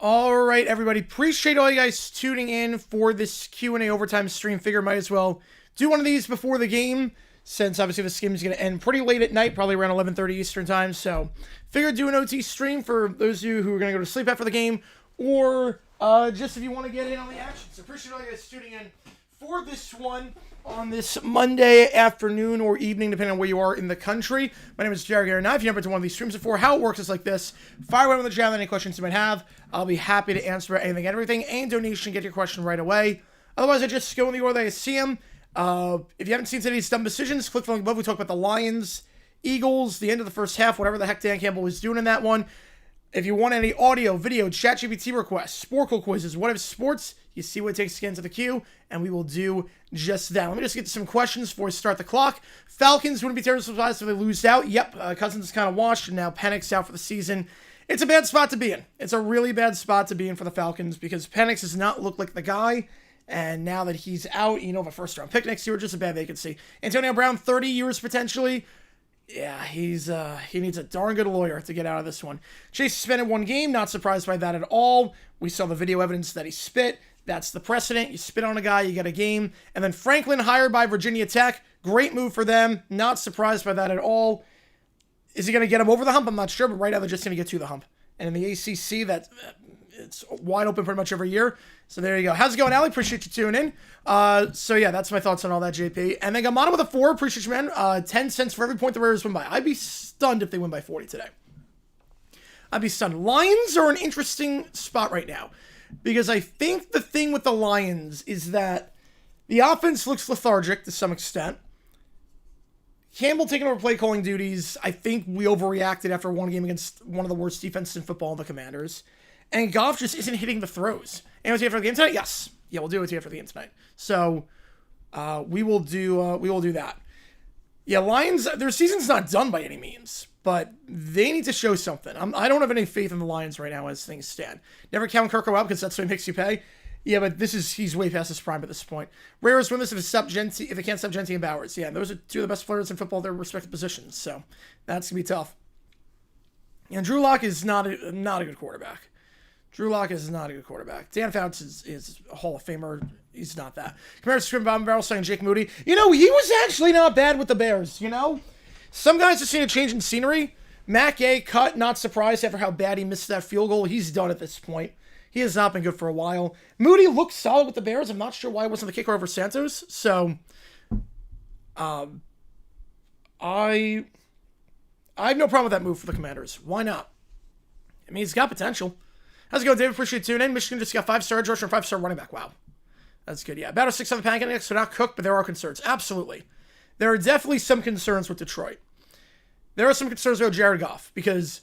All right, everybody. Appreciate all you guys tuning in for this Q&A overtime stream. Figure might as well do one of these before the game, since obviously this game is going to end pretty late at night, probably around 11:30 Eastern time. So figured do an OT stream for those of you who are going to go to sleep after the game, or just if you want to get in on the action. So appreciate all you guys tuning in for this one on this Monday afternoon or evening, depending on where you are in the country. My name is JG9. If you've never been to one of these streams before, how it works is like this. Fire away on the chat, any questions you might have. I'll be happy to answer anything and everything. And donation, get your question right away. Otherwise, I just go in the order that I see them. If you haven't seen today's dumb decisions, click the link above. We talk about the Lions, Eagles, the end of the first half, whatever the heck Dan Campbell was doing in that one. If you want any audio, video, ChatGPT requests, Sporkle quizzes, whatever sports, you see what it takes to get into the queue, and we will do just that. Let me just get to some questions before we start the clock. Falcons wouldn't be terribly surprised if they lose out. Yep, Cousins is kind of washed, and now Penix out for the season. It's a bad spot to be in. It's a really bad spot to be in for the Falcons because Penix does not look like the guy, and now that he's out, you know, of a first-round pick next year, just a bad vacancy. Antonio Brown, 30 years potentially. Yeah, he needs a darn good lawyer to get out of this one. Chase suspended one game, not surprised by that at all. We saw the video evidence that he spit. That's the precedent. You spit on a guy, you get a game. And then Franklin hired by Virginia Tech. Great move for them. Not surprised by that at all. Is he going to get him over the hump? I'm not sure, but right now they're just going to get to the hump. And in the ACC, it's wide open pretty much every year. So there you go. How's it going, Allie? Appreciate you tuning in. So yeah, that's my thoughts on all that, JP. And then Gamana with a 4. Appreciate you, man. 10 cents for every point the Raiders win by. I'd be stunned if they win by 40 today. I'd be stunned. Lions are an interesting spot right now, because I think the thing with the Lions is that the offense looks lethargic to some extent. Campbell taking over play calling duties. I think we overreacted after one game against one of the worst defenses in football, the Commanders. And Goff just isn't hitting the throws. And OT after the game tonight? Yes. Yeah, we'll do OT after the game tonight. So we will do that. Yeah, Lions, their season's not done by any means, but they need to show something. I don't have any faith in the Lions right now as things stand. Never count Kirko out because that's what makes you pay. Yeah, but he's way past his prime at this point. Raiders win this if they can't stop Genti and Bowers. Yeah, those are two of the best players in football at their respective positions, so that's going to be tough. And Drew Lock is not a good quarterback. Drew Lock is not a good quarterback. Dan Fouts is a Hall of Famer. He's not that. Compared to Scrim Bomb Barrel saying Jake Moody, he was actually not bad with the Bears, Some guys have seen a change in scenery. Matt Gay cut, not surprised after how bad he missed that field goal. He's done at this point. He has not been good for a while. Moody looked solid with the Bears. I'm not sure why it wasn't the kicker over Santos. So, I have no problem with that move for the Commanders. Why not? I mean, he's got potential. How's it going, David? Appreciate you tuning in. Michigan just got 5-star edge rusher and 5-star running back. Wow. That's good, yeah. About a 6 on the pancakes, so not cooked, but there are concerns. Absolutely. There are definitely some concerns with Detroit. There are some concerns about Jared Goff, because,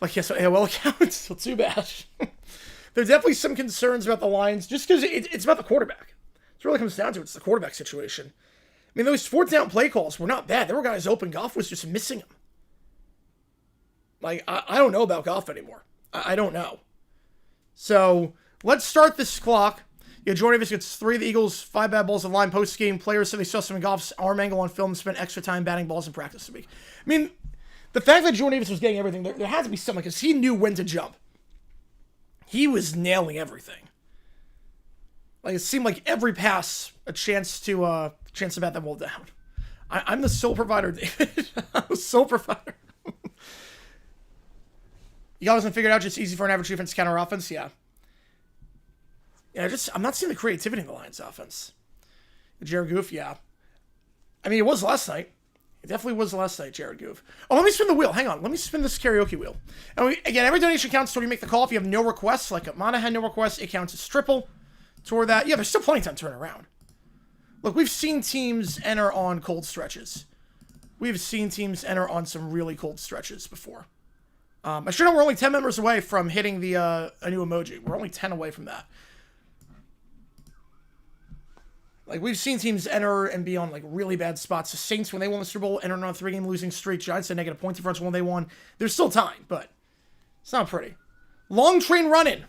yes, AOL account, so too bad. There are definitely some concerns about the Lions, just because it's about the quarterback. It really comes down to it's the quarterback situation. I mean, those 4th down play calls were not bad. There were guys open. Goff was just missing them. I don't know about Goff anymore. I don't know. So, let's start this clock. Yeah, Jordan Davis gets 3 of the Eagles, 5 bad balls in line post-game. Players said they saw some of Goff's arm angle on film and spent extra time batting balls in practice this week. I mean, the fact that Jordan Davis was getting everything, there had to be something, because he knew when to jump. He was nailing everything. It seemed like every pass a chance to bat that ball down. I'm the sole provider, David. I'm the sole provider. You guys haven't figured out just easy for an average defense counter offense? Yeah. Yeah, I'm not seeing the creativity in the Lions offense. Jared Goff, yeah. I mean, it was last night. It definitely was last night, Jared Goff. Oh, let me spin the wheel. Hang on. Let me spin this karaoke wheel. And again, every donation counts toward you make the call. If you have no requests, like Mana had no requests, it counts as triple toward that. Yeah, there's still plenty of time to turn around. Look, we've seen teams enter on cold stretches. We've seen teams enter on some really cold stretches before. I sure know we're only 10 members away from hitting the a new emoji. We're only 10 away from that. We've seen teams enter and be on, really bad spots. The Saints, when they won the Super Bowl, entered on a 3-game losing streak. Giants had negative point differential when they won. There's still time, but it's not pretty. Long Train Running.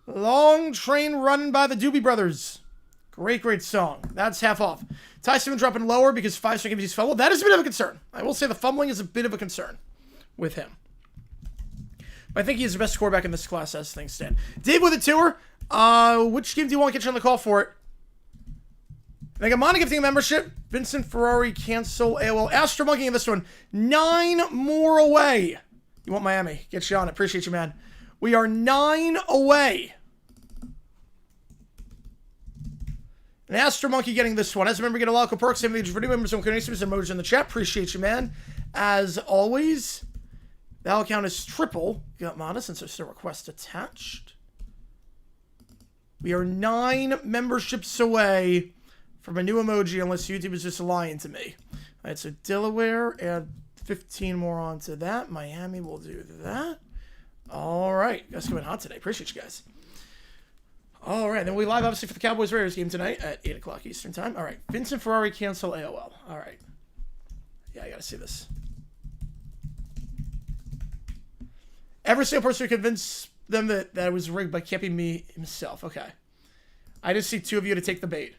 Long Train Running by the Doobie Brothers. Great, great song. That's half off. Ty Simon dropping lower because 5 straight games he's fumbled. That is a bit of a concern. I will say the fumbling is a bit of a concern with him. I think he's the best quarterback in this class as things stand. Dave with a tour. Which game do you want to get you on the call for it? I think I'm on gifting a membership. Vincent Ferrari, cancel AOL. Astro Monkey in this one. 9 more away. You want Miami? Get you on it. Appreciate you, man. We are 9 away. And Astro Monkey getting this one. As a member, get a lot of perks. Same thing for new members. Some emojis in the chat. Appreciate you, man. As always, the valid count is triple. Got modest since there's a request attached. We are 9 memberships away from a new emoji, unless YouTube is just lying to me. All right, so Delaware, add 15 more onto that. Miami will do that. All right, you guys coming hot today. Appreciate you guys. All right, then we live, obviously, for the Cowboys-Raiders game tonight at 8 o'clock Eastern time. All right, Vincent Ferrari, cancel AOL. All right. Yeah, I got to see this. Every single person who convinced them that it was rigged by keeping me himself. Okay. I just see 2 of you to take the bait.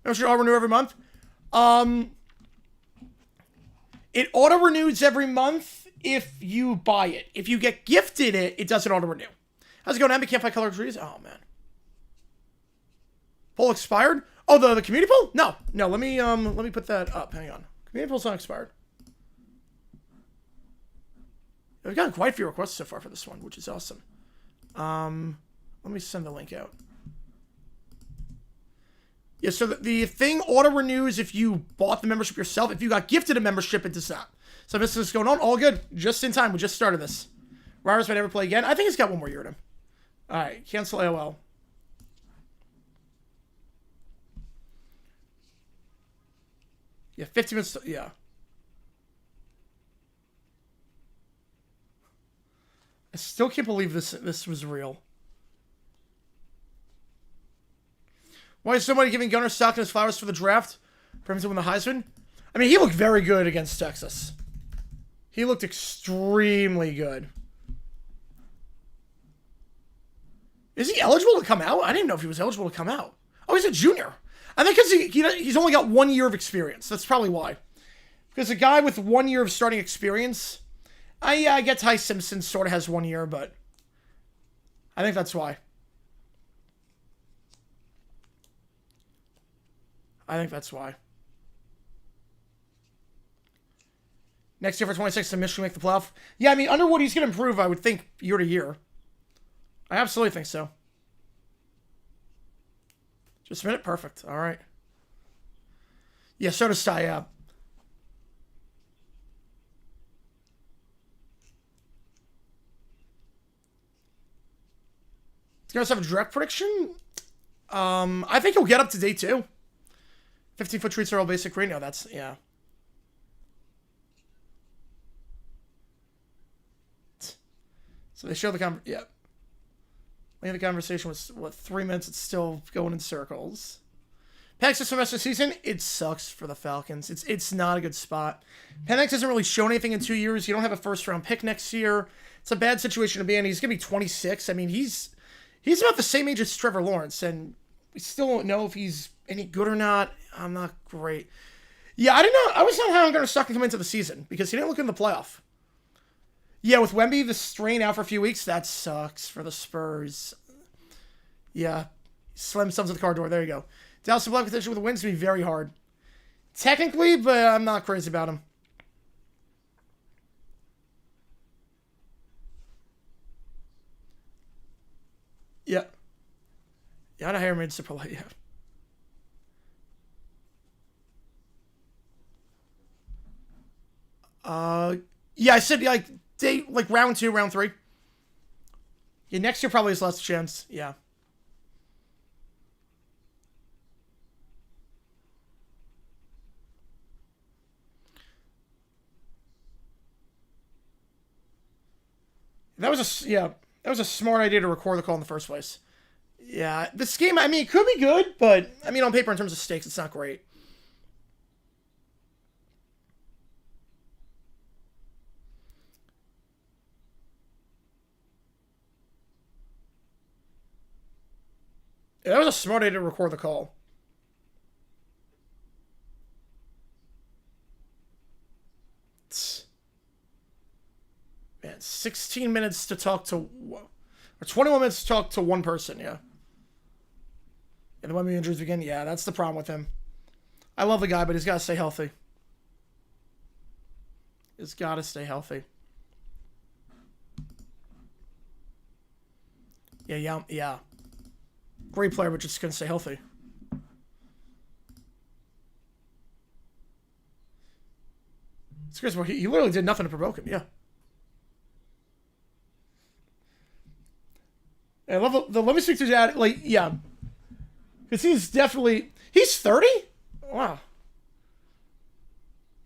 No, should auto renew every month. It auto renews every month if you buy it. If you get gifted it, it doesn't auto renew. How's it going, Emma? Can't find color trees. Oh man. Poll expired. Oh, the community poll? No. Let me put that up. Hang on. Community poll's not expired. We've gotten quite a few requests so far for this one, which is awesome. Let me send the link out. Yeah, so the thing auto-renews if you bought the membership yourself. If you got gifted a membership, it does not. So this is going on. All good. Just in time. We just started this. Riders might never play again. I think he's got 1 more year in him. All right. Cancel AOL. Yeah, 15 minutes. Yeah. I still can't believe this was real. Why is somebody giving Gunnar Stockton his flowers for the draft? For him to win the Heisman? I mean, he looked very good against Texas. He looked extremely good. Is he eligible to come out? I didn't know if he was eligible to come out. Oh, he's a junior. I think because he's only got 1 year of experience. That's probably why. Because a guy with 1 year of starting experience... I get Ty Simpson sort of has 1 year, but... I think that's why. I think that's why. Next year for 26, the Michigan make the playoff. Yeah, I mean, Underwood, he's going to improve, I would think, year to year. I absolutely think so. Just a minute. Perfect. All right. Yeah, so does Ty, yeah. Do you guys have a direct prediction? I think he'll get up to day 2. 15-foot treats are all basic green. No, that's, yeah. So they show the yeah. The conversation was, what, 3 minutes? It's still going in circles. Penix this semester season, it sucks for the Falcons. It's not a good spot. Penix hasn't really shown anything in 2 years. You don't have a first-round pick next year. It's a bad situation to be in. He's going to be 26. I mean, he's about the same age as Trevor Lawrence, and we still don't know if he's any good or not. I'm not great. Yeah, I didn't know. I was not how I'm going to suck him into the season because he didn't look in the playoff. Yeah, with Wemby, the strain out for a few weeks, that sucks for the Spurs. Yeah, slam sums at the car door. There you go. Dallas Black potential with the wins to be very hard. Technically, but I'm not crazy about him. Yeah. Yeah, I'd hire mid super light, yeah. Yeah, I said like round 2, round 3. Yeah, next year probably is less chance. Yeah. That was a smart idea to record the call in the first place. Yeah, this game, I mean, it could be good, but I mean, on paper, in terms of stakes, it's not great. Yeah, that was a smart idea to record the call. Man, 16 minutes to talk to... Or 21 minutes to talk to one person, yeah. And then when the injuries begin, yeah, that's the problem with him. I love the guy, but he's got to stay healthy. He's got to stay healthy. Yeah. Great player, but just couldn't stay healthy. It's crazy. He literally did nothing to provoke him, yeah. And I love the let me speak to dad, like, yeah. Because he's definitely... He's 30? Wow.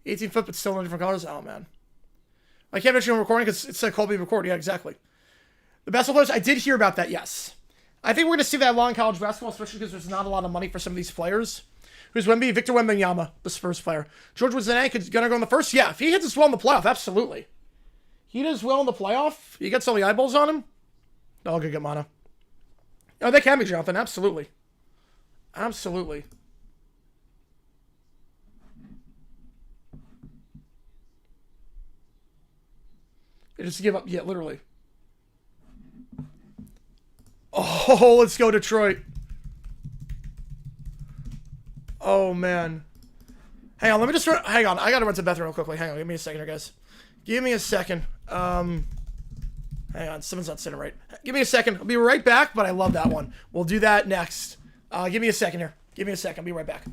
18 foot, but still in different colors? Oh, man. I can't mention him recording because it said call me record. Yeah, exactly. The basketball players, I did hear about that, yes. I think we're going to see that a lot in college basketball, especially because there's not a lot of money for some of these players. Who's Wemby? Victor Wembanyama, the Spurs player. George Wozniak is going to go in the first? Yeah, if he hits as well in the playoff, absolutely. He does well in the playoff. He gets all the eyeballs on him. I'll go get mana. Oh, they can be Jonathan, absolutely. Absolutely. They just give up, yeah, literally. Oh, let's go Detroit. Oh, man. Hang on, let me just run. Hang on, I gotta run to the bathroom real quickly. Hang on, give me a second here, guys. Give me a second. Hang on, someone's not sitting right. Give me a second. I'll be right back, but I love that one. We'll do that next. Give me a second here. Give me a second. I'll be right back.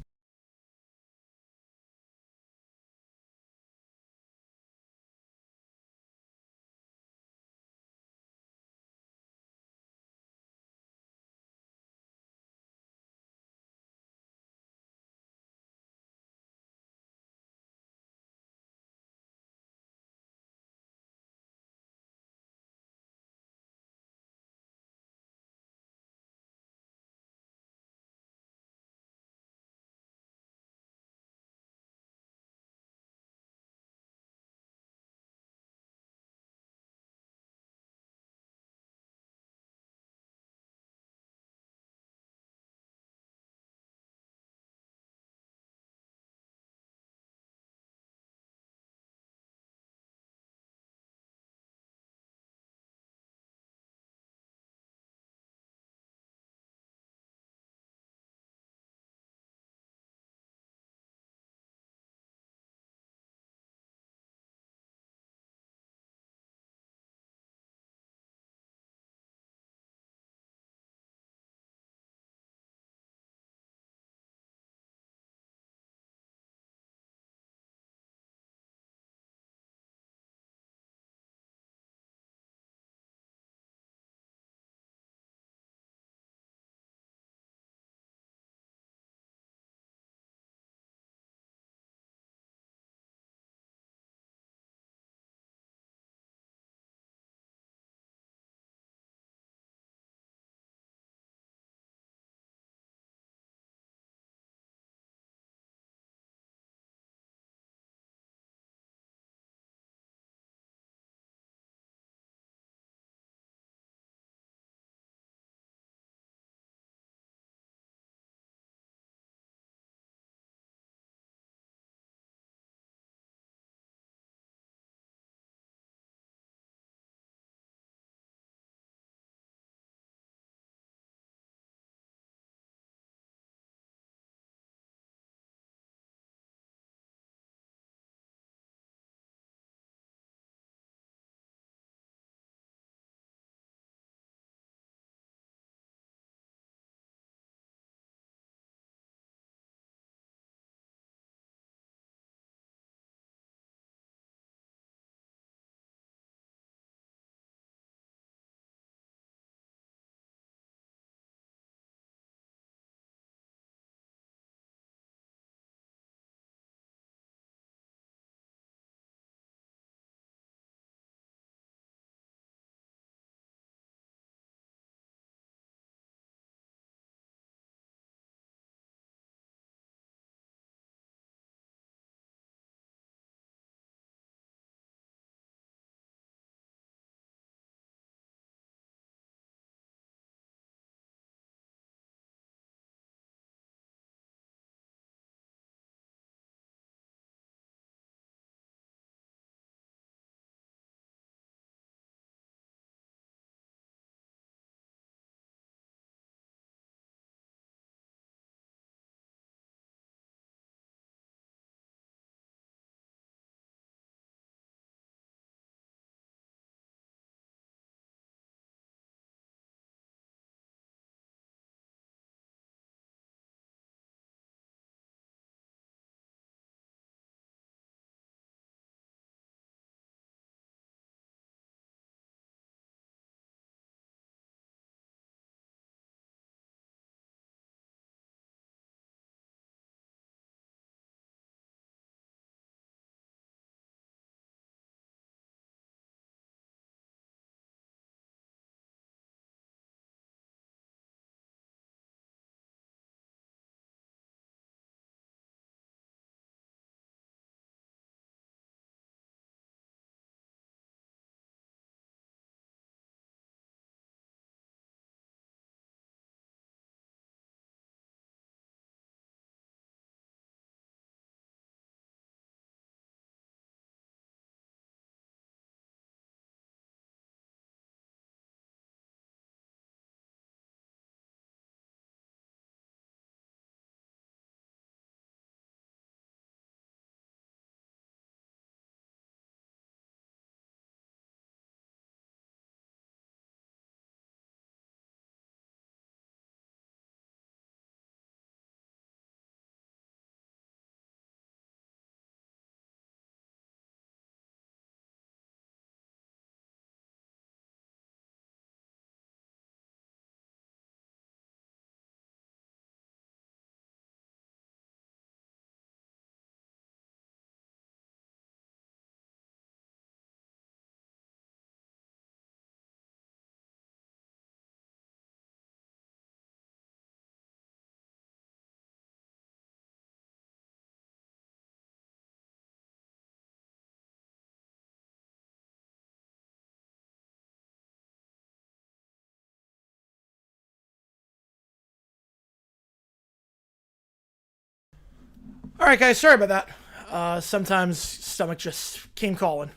All right, guys, sorry about that. Sometimes stomach just came calling.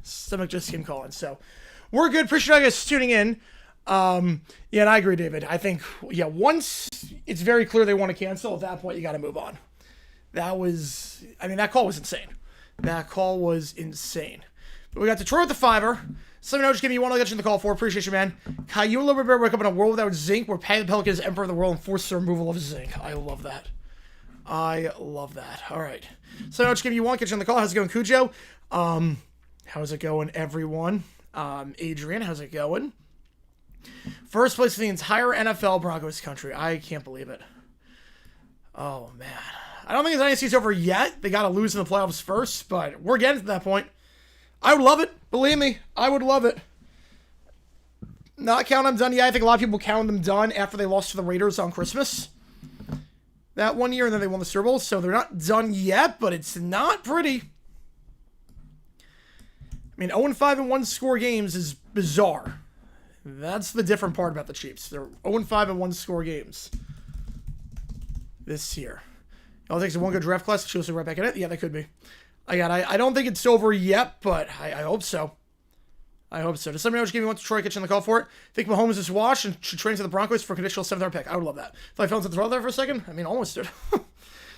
So we're good. Appreciate you guys tuning in. Yeah, and I agree, David. I think, yeah, once it's very clear they want to cancel, at that point, you got to move on. That call was insane. But we got Detroit with the fiver. Let me know, just give me one. I'll get you in the call for. Appreciate you, man. Cgiulianihpu wake up in a world without zinc, where Patty the Pelican is emperor of the world and forces the removal of zinc. I love that. All right. So now, just give you one. Get you in the call. How's it going, Cujo? How's it going, everyone? Adrian, how's it going? First place in the entire NFL Broncos country. I can't believe it. Oh, man. I don't think the dynasty's over yet. They got to lose in the playoffs first, but we're getting to that point. I would love it. Believe me, I would love it. Not counting them done yet. I think a lot of people counted them done after they lost to the Raiders on Christmas. That one year, and then they won the Super Bowl, so they're not done yet, but it's not pretty. I mean, 0-5 in one-score games is bizarre. That's the different part about the Chiefs. They're 0-5 in one-score games this year. It all takes one good draft class to show us right back in it. Yeah, that could be. I don't think it's over yet, but I hope so. Does somebody else give me one to Troy Kitchen in the call for it? Think Mahomes is washed and should train to the Broncos for a conditional 7th-round pick. I would love that. If I fell into the throw there for a second, I mean, almost did.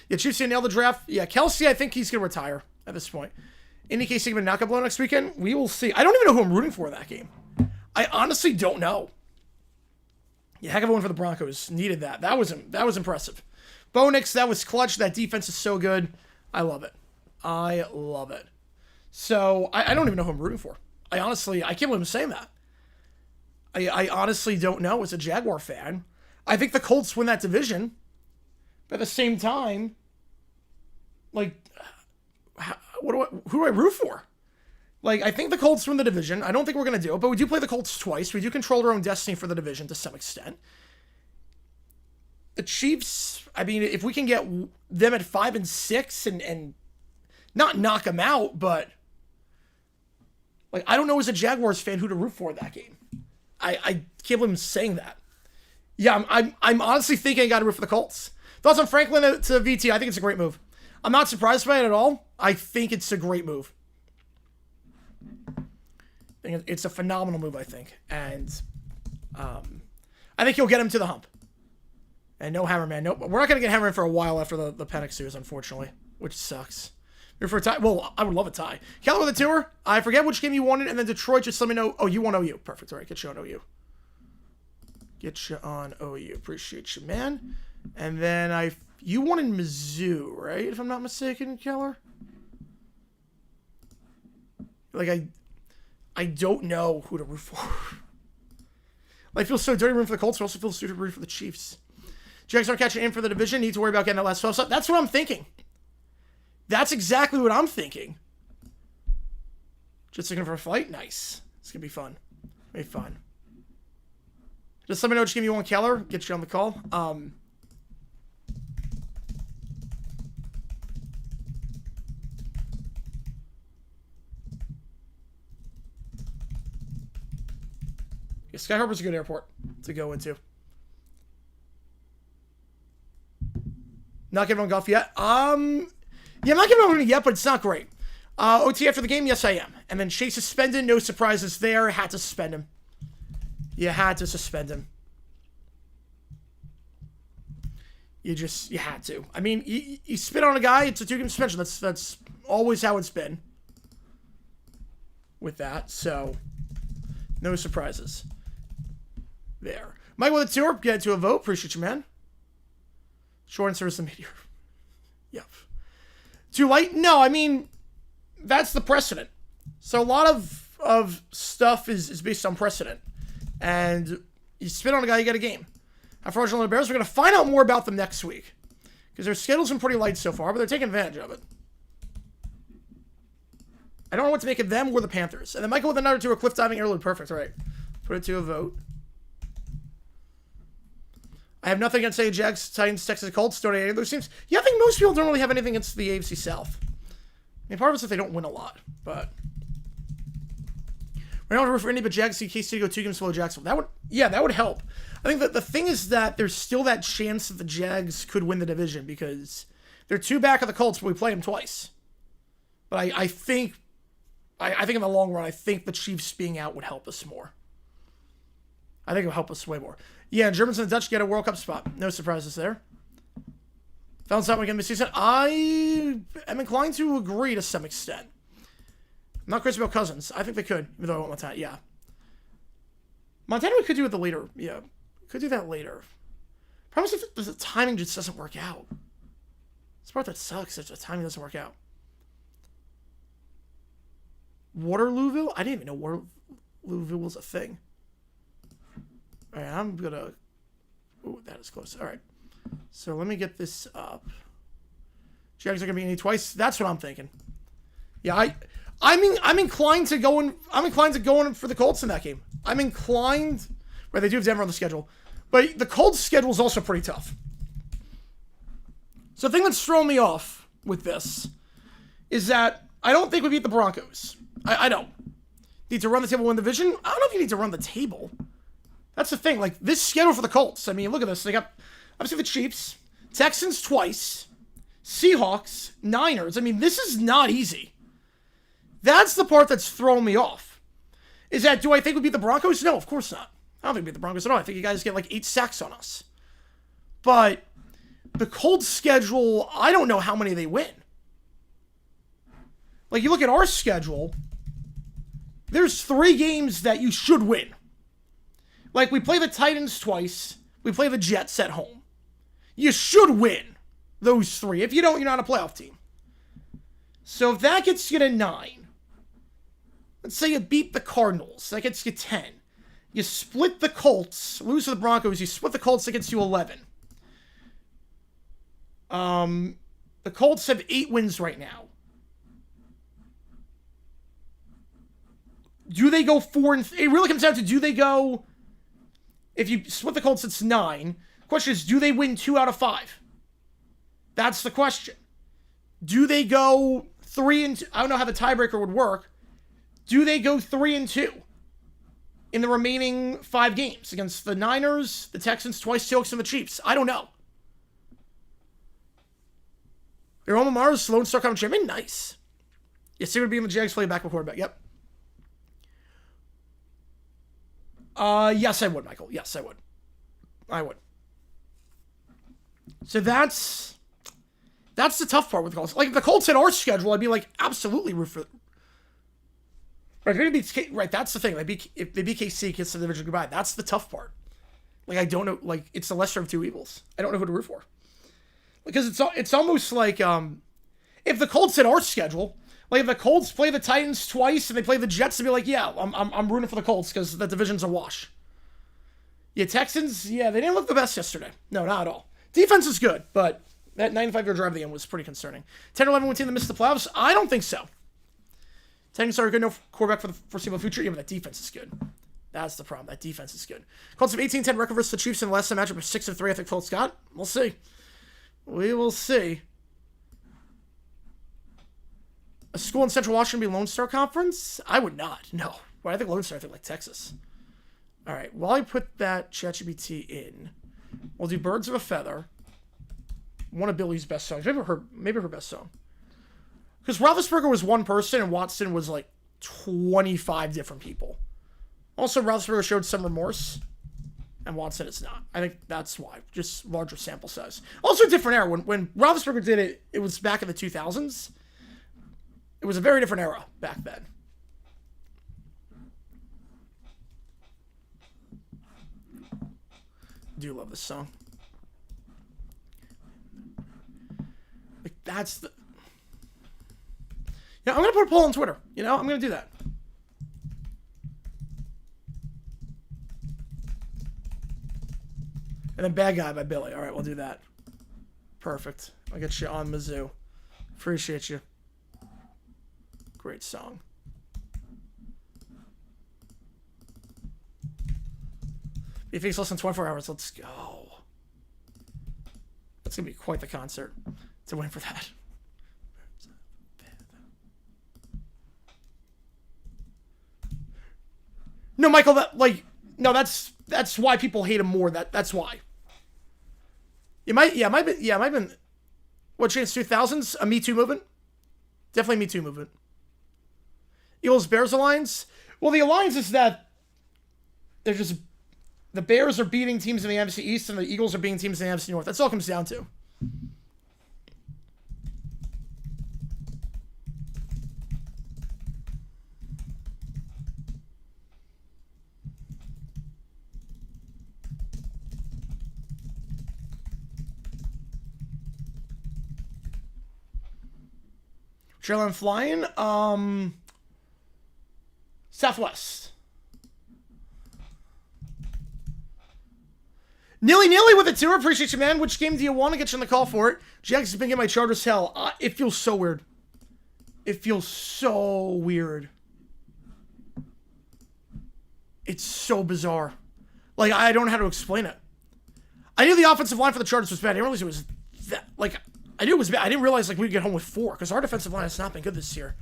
Yeah, Chiefs nailed the draft. Yeah, Kelsey, I think he's going to retire at this point. In case he's going to knock up blow next weekend, we will see. I don't even know who I'm rooting for in that game. I honestly don't know. Yeah, heck of a win for the Broncos. Needed that. That was impressive. Bo Nix, that was clutch. That defense is so good. I love it. So, I don't even know who I'm rooting for. I can't believe I'm saying that. I honestly don't know. As a Jaguar fan, I think the Colts win that division. But at the same time, like, who do I root for? Like, I think the Colts win the division. I don't think we're going to do it, but we do play the Colts twice. We do control our own destiny for the division to some extent. The Chiefs, I mean, if we can get them at 5-6 and not knock them out, but like, I don't know as a Jaguars fan who to root for in that game. I can't believe I'm saying that. Yeah, I'm honestly thinking I got to root for the Colts. Thoughts on Franklin to VT? I think it's a great move. I'm not surprised by it at all. I think it's a great move. I think it's a phenomenal move, I think. And I think he'll get him to the hump. And no Hammerman. Nope. We're not going to get Hammerman for a while after the Panic Series, unfortunately. Which sucks. You're for a tie? Well, I would love a tie. Keller with a tour. I forget which game you wanted, and then Detroit, just let me know. Oh, you want OU. Perfect. All right, get you on OU. Appreciate you, man. And then you wanted Mizzou, right? If I'm not mistaken, Keller? Like, I don't know who to root for. I feel so dirty rooting for the Colts, but I also feel stupid rooting for the Chiefs. Jags aren't catching in for the division. Need to worry about getting that last 12 stuff. That's what I'm thinking. That's exactly what I'm thinking. Just looking for a fight? Nice. It's going to be fun. Just let me know. Just give me one Keller. Get you on the call. Yeah, Sky Harbor's a good airport to go into. Not giving on golf yet. Yeah, I'm not giving on yet, but it's not great. OT after the game, yes, I am. And then Shea suspended, no surprises there. Had to suspend him. You had to suspend him. You had to. I mean, you spit on a guy, it's a 2-game suspension. That's always how it's been with that. So, no surprises there. Mike with a tour, get to a vote. Appreciate you, man. Short and service the meteor. Yep. Too light? No, I mean, that's the precedent. So a lot of stuff is based on precedent. And you spit on a guy, you get a game. Unfortunately, the Bears, we're going to find out more about them next week. Because their schedule's been pretty light so far, but they're taking advantage of it. I don't know what to make of them or the Panthers. And then Michael with another two, a cliff diving interlude. Perfect, all right. Put it to a vote. I have nothing against the Jags, Titans, Texas Colts. Don't any of those teams. Yeah, I think most people don't really have anything against the AFC South. I mean, part of it's if they don't win a lot, but we're not root for any but Jags. See KC go 2 games below Jacksonville. That would help. I think that the thing is that there's still that chance that the Jags could win the division because They're 2 back of the Colts, but we play them twice. But I think in the long run, I think the Chiefs being out would help us more. I think it would help us way more. Yeah, Germans and the Dutch get a World Cup spot. No surprises there. Found out again this season. I am inclined to agree to some extent. I'm not crazy about Cousins. I think they could, even though I want Montana. Yeah. Montana we could do it the later. Yeah. Could do that later. Problem is if the timing just doesn't work out. It's the part that sucks. It's the timing doesn't work out. Waterlooville? I didn't even know Waterlooville was a thing. Alright, I'm gonna... Ooh, that is close. Alright. So let me get this up. Jags are gonna be in twice. That's what I'm thinking. Yeah, I'm inclined to go in for the Colts in that game. I'm inclined... Right, they do have Denver on the schedule. But the Colts schedule is also pretty tough. So the thing that's throwing me off with this is that I don't think we beat the Broncos. I don't. Need to run the table, win the division? I don't know if you need to run the table. That's the thing. Like, this schedule for the Colts. I mean, look at this. They got, obviously, the Chiefs, Texans twice, Seahawks, Niners. I mean, this is not easy. That's the part that's throwing me off. Is that, do I think we beat the Broncos? No, of course not. I don't think we beat the Broncos at all. I think you guys get like 8 sacks on us. But the Colts schedule, I don't know how many they win. Like, you look at our schedule, there's 3 games that you should win. Like, we play the Titans twice. We play the Jets at home. You should win those 3. If you don't, you're not a playoff team. So if that gets you to 9, let's say you beat the Cardinals, that gets you 10. You split the Colts, lose to the Broncos, you split the Colts, that gets you 11. The Colts have 8 wins right now. Do they go 4 and... It really comes down to, do they go... If you split the Colts, it's 9. The question is, do they win 2 out of 5? That's the question. Do they go 3 and 2? I don't know how the tiebreaker would work. Do they go 3 and 2 in the remaining 5 games against the Niners, the Texans, twice, Seahawks, and the Chiefs? I don't know. Your alma mater's Lone Star Conference champion? Nice. Yes, he would be in the Jags play back with quarterback. Yep. Yes, I would, Michael. Yes, I would. I would. So that's the tough part with the Colts. Like, if the Colts hit our schedule, I'd be like, absolutely root for... Right, that's the thing. If they beat KC, kiss the division goodbye. That's the tough part. Like, I don't know. Like, it's the lesser of 2 evils. I don't know who to root for. Because it's almost like, if the Colts hit our schedule, like if the Colts play the Titans twice and they play the Jets, they'd be like, yeah, I'm rooting for the Colts because the division's a wash. Yeah, Texans, yeah, they didn't look the best yesterday. No, not at all. Defense is good, but that 95-yard drive at the end was pretty concerning. 10-11 win team that missed the playoffs? I don't think so. Texans are a good enough quarterback for the foreseeable future. Yeah, but that defense is good. That's the problem. That defense is good. Colts have 18-10 record versus the Chiefs in the last time matchup of 6-3. I think Colts got. We'll see. We will see. A school in Central Washington be Lone Star Conference? I would not. No. Well, I think Lone Star, I think like Texas. All right. While I put that ChatGPT in, we'll do Birds of a Feather. One of Billy's best songs. Maybe her best song. Because Roethlisberger was one person and Watson was like 25 different people. Also, Roethlisberger showed some remorse. And Watson is not. I think that's why. Just larger sample size. Also a different era. When Roethlisberger did it, it was back in the 2000s. It was a very different era back then. I do love this song. Like, that's the... Yeah, I'm going to put a poll on Twitter. You know, I'm going to do that. And then Bad Guy by Billy. All right, we'll do that. Perfect. I'll get you on Mizzou. Appreciate you. Great song. If it's less than 24 hours, let's go. That's going to be quite the concert to win for that. No, Michael, that's why people hate him more. That's why. It might have been. What changed 2000s? A Me Too movement? Definitely Me Too movement. Eagles Bears alliance? Well, the alliance is that they're just the Bears are beating teams in the NFC East and the Eagles are beating teams in the NFC North. That's all it comes down to. Trail flying. Southwest. Nilly with a 2. Appreciate you, man. Which game do you want to get you on the call for it? Jags has been getting my Chargers hell. It feels so weird. It feels so weird. It's so bizarre. Like, I don't know how to explain it. I knew the offensive line for the Chargers was bad. I didn't realize it was that, like, I knew it was bad. I didn't realize, like, we'd get home with 4, because our defensive line has not been good this year.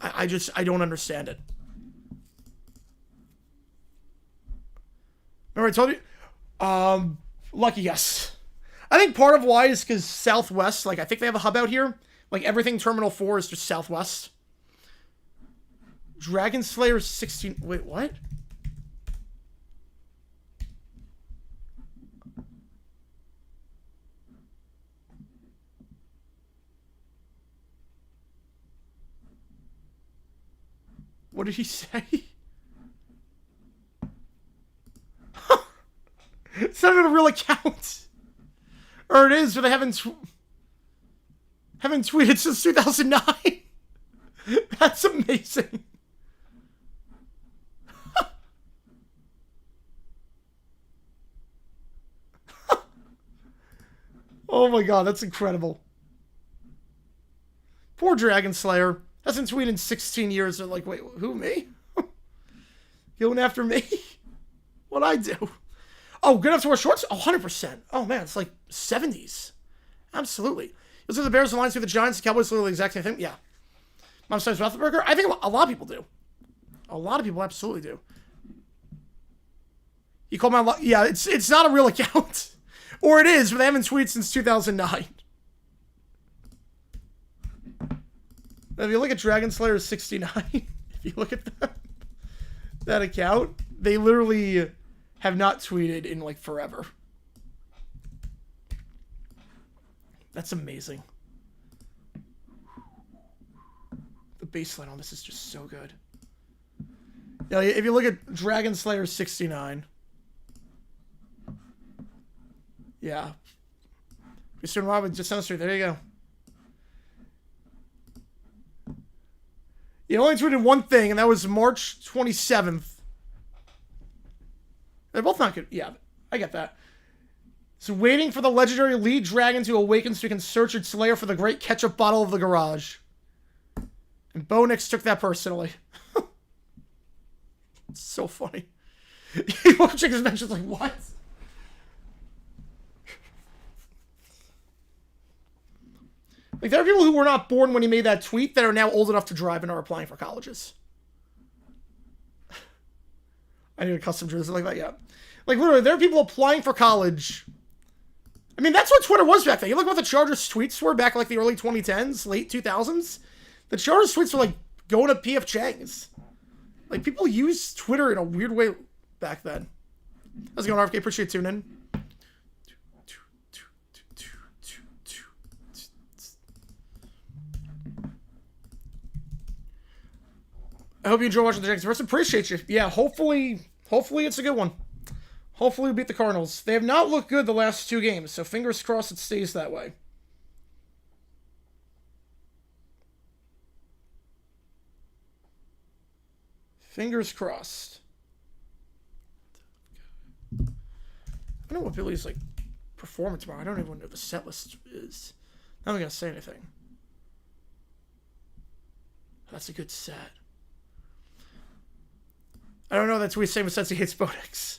I don't understand it. Remember I told you? Lucky guess. I think part of why is because Southwest, like, I think they have a hub out here. Like, everything Terminal 4 is just Southwest. Dragon Slayer 16... Wait, what? What did he say? It's not even a real account. Or it is, but they haven't tweeted since 2009. That's amazing. Oh my god, that's incredible. Poor Dragon Slayer. Hasn't tweeted in 16 years. They're like, wait, who, me? Going after me? What'd I do? Oh, good enough to wear shorts? Oh, 100%. Oh, man, it's like 70s. Absolutely. Those are the Bears alliance with the Giants. The Cowboys literally the exact same thing. Yeah. Mom says Roethlisberger? I think a lot of people do. A lot of people absolutely do. You called my... Yeah, it's not a real account. Or it is, but they haven't tweeted since 2009. Now, if you look at Dragon Slayer 69, if you look at that account, they literally have not tweeted in, like, forever. That's amazing. The baseline on this is just so good. Yeah, if you look at Dragon Slayer 69. Yeah. Mr. Robin, just on the street. There you go. You only tweeted one thing, and that was March 27th. They're both not good. Yeah, I get that. So waiting for the legendary lead dragon to awaken so we can search its lair for the great ketchup bottle of the garage. And Bo Nix took that personally. It's so funny. Watching his mentions like, what? Like, there are people who were not born when he made that tweet that are now old enough to drive and are applying for colleges. I need a custom jersey like that, yeah. Like, literally, there are people applying for college. I mean, that's what Twitter was back then. You look what the Chargers tweets were back in, like, the early 2010s, late 2000s. The Chargers tweets were, like, going to P.F. Chang's. Like, people used Twitter in a weird way back then. How's it going, RFK? Appreciate tuning in. I hope you enjoy watching the Jags versus. Appreciate you. Yeah, hopefully it's a good one. Hopefully we beat the Cardinals. They have not looked good the last 2 games, so fingers crossed it stays that way. Fingers crossed. I don't know what Billy's, like, performing tomorrow. I don't even know what the set list is. I'm not going to say anything. That's a good set. I don't know that tweet saying since he hates Bodex.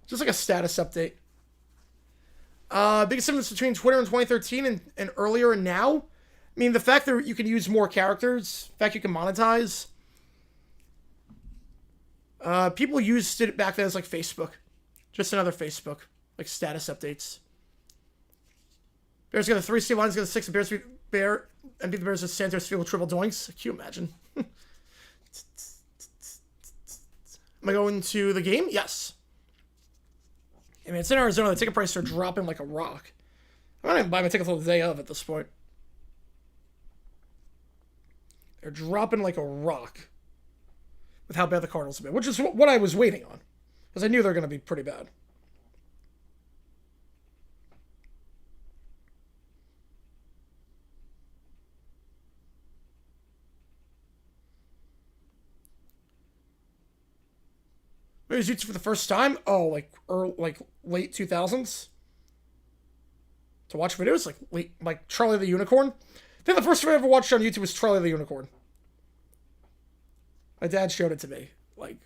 Just like a status update. Biggest difference between Twitter in 2013 and earlier and now? I mean, the fact that you can use more characters, the fact you can monetize. People used it back then as like Facebook. Just another Facebook. like status updates. Bears got a 3 Steve Lions got a 6, and Bears beat the Bears with Santos Field triple doinks. Can you imagine? Am I going to the game? Yes. I mean, it's in Arizona. The ticket prices are dropping like a rock. I'm not even buying my ticket until the day of at this point. They're dropping like a rock with how bad the Cardinals have been, which is what I was waiting on, because I knew they were going to be pretty bad. Maybe it was YouTube for the first time? Oh, like late 2000s? To watch videos? Like Charlie the Unicorn? I think the first time I ever watched on YouTube was Charlie the Unicorn. My dad showed it to me. Like,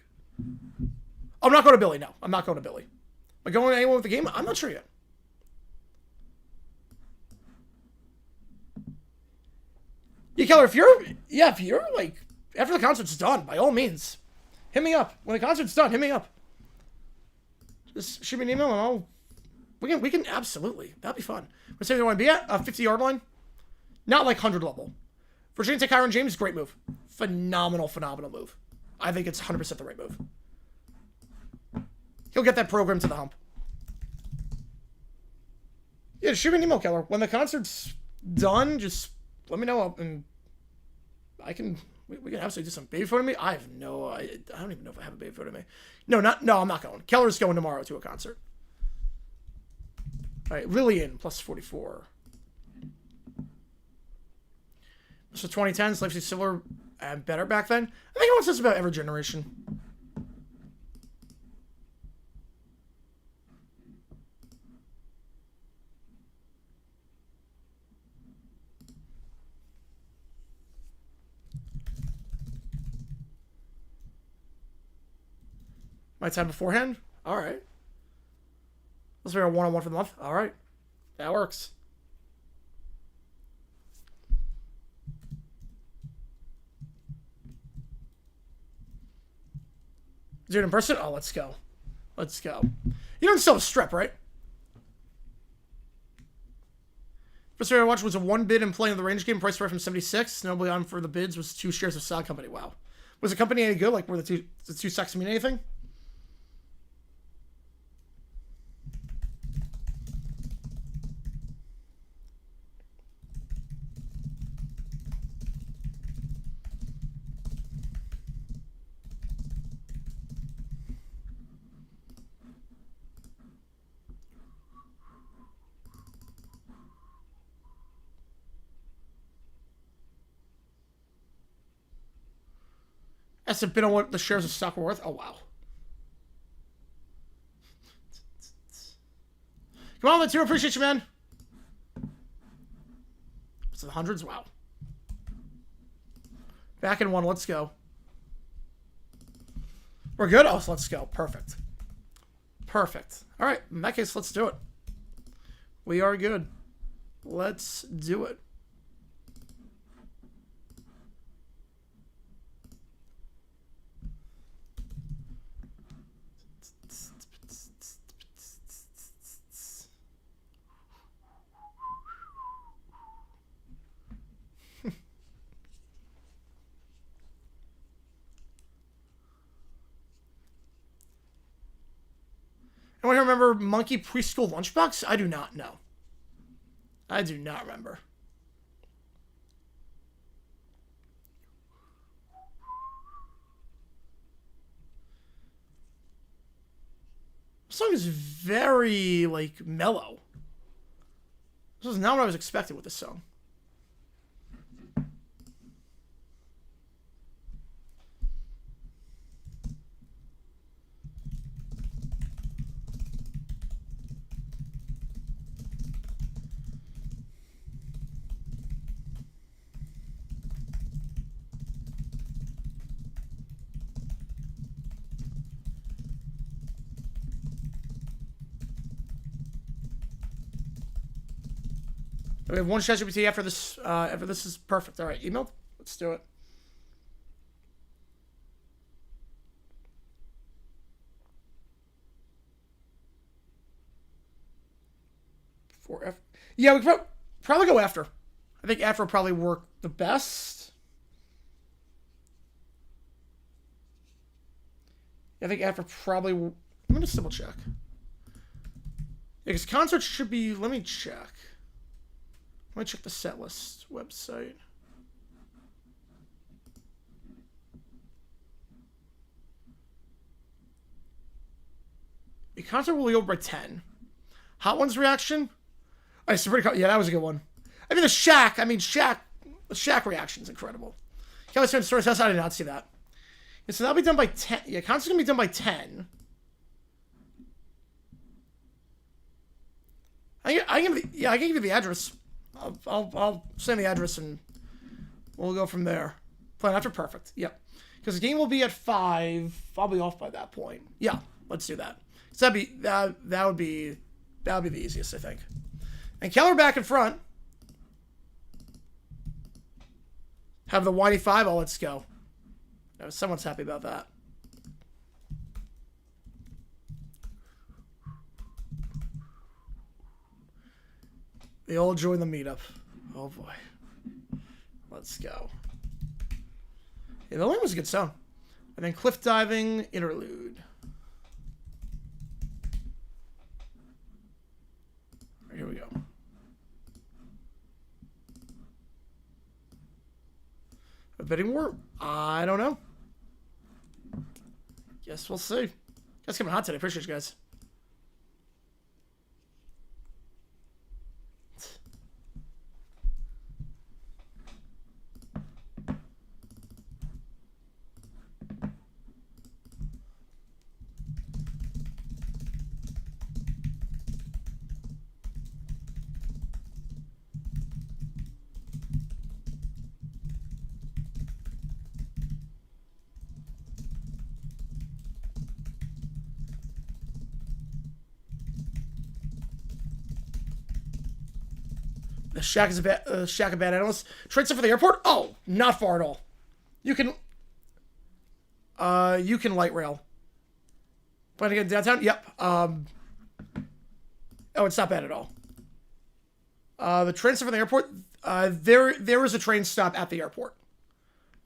I'm not going to Billy, no. I'm not going to Billy. Am I going to anyone with the game? I'm not sure yet. Yeah, Keller, if you're like, after the concert's done, by all means, hit me up. When the concert's done, hit me up. Just shoot me an email and we can absolutely. That'd be fun. What's the want to be at? 50-yard line? Not like 100 level. Virginia Tech Kyron James, great move. Phenomenal move. I think it's 100% the right move. He'll get that program to the hump. Yeah, shoot me an email, Keller. When the concert's done, just let me know, and we can absolutely do some baby photo of me. I don't even know if I have a baby photo of me. No, I'm not going. Keller's going tomorrow to a concert. All right, Lillian, plus 44. So 2010s, life is similar and better back then. I think it wants this about every generation. My time beforehand? All right. Let's make a one-on-one for the month. All right. That works. Do it in person? Oh, let's go. Let's go. You don't still have strep, right? First I watched was a 1 bid and playing the range game. Price right from 76. Nobly on for the bids was 2 shares of stock company. Wow. Was the company any good? Like, were the two stocks mean anything? That's a bit on what the shares of stock were worth. Oh, wow. Come on, let's do. Appreciate you, man. It's the hundreds. Wow. Back in one. Let's go. We're good? Oh, so let's go. Perfect. Perfect. All right. In that case, let's do it. We are good. Let's do it. Anyone here remember Monkey Preschool Lunchbox? I do not know. I do not remember. This song is very, like, mellow. This is not what I was expecting with this song. We have one ChatGPT after this. After this is perfect. All right, email. Let's do it. For F. Yeah, we could probably go after. I think after will probably work the best. I think after probably. Let me just double check. Yeah, because concert should be. Let me check. Let me check the set list website. The concert will be over by 10. Hot One's reaction? Oh, yeah, that was a good one. I mean, the Shaq reaction is incredible. Kelly Smith Stories House, I did not see that. Yeah, so that'll be done by 10. Yeah, concert's gonna be done by 10. I can give you the address. I'll send the address and we'll go from there. Plan after perfect. Yep. Because the game will be at 5. I'll be off by that point. Yeah, let's do that. So that would be the easiest, I think. And Keller back in front. Have the whiny 5. Oh, let's go. Someone's happy about that. They all join the meetup. Oh boy. Let's go. Yeah, the line was a good song. And then cliff diving interlude. Right, here we go. A bidding war? I don't know. Guess we'll see. Guys coming hot today. Appreciate you guys. Shaq is a bad analyst. Transfer for the airport? Oh, not far at all. You can light rail. Plan to get downtown? Yep. Oh, it's not bad at all. The transfer for the airport? There is a train stop at the airport.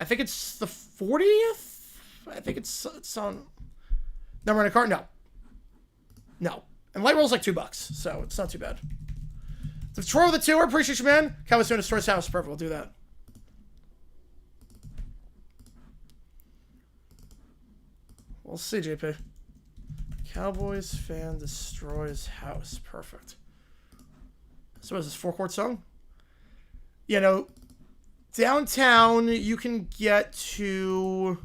I think it's the 40th. I think it's on. Number in a car? No. And light rail's like $2, so it's not too bad. The Troy with the tour, appreciate you, man. Cowboys doing a store's house. Perfect, we'll do that. We'll see, JP. Cowboys fan destroys house. Perfect. So what is this, 4-chord song? You know, downtown, you can get to...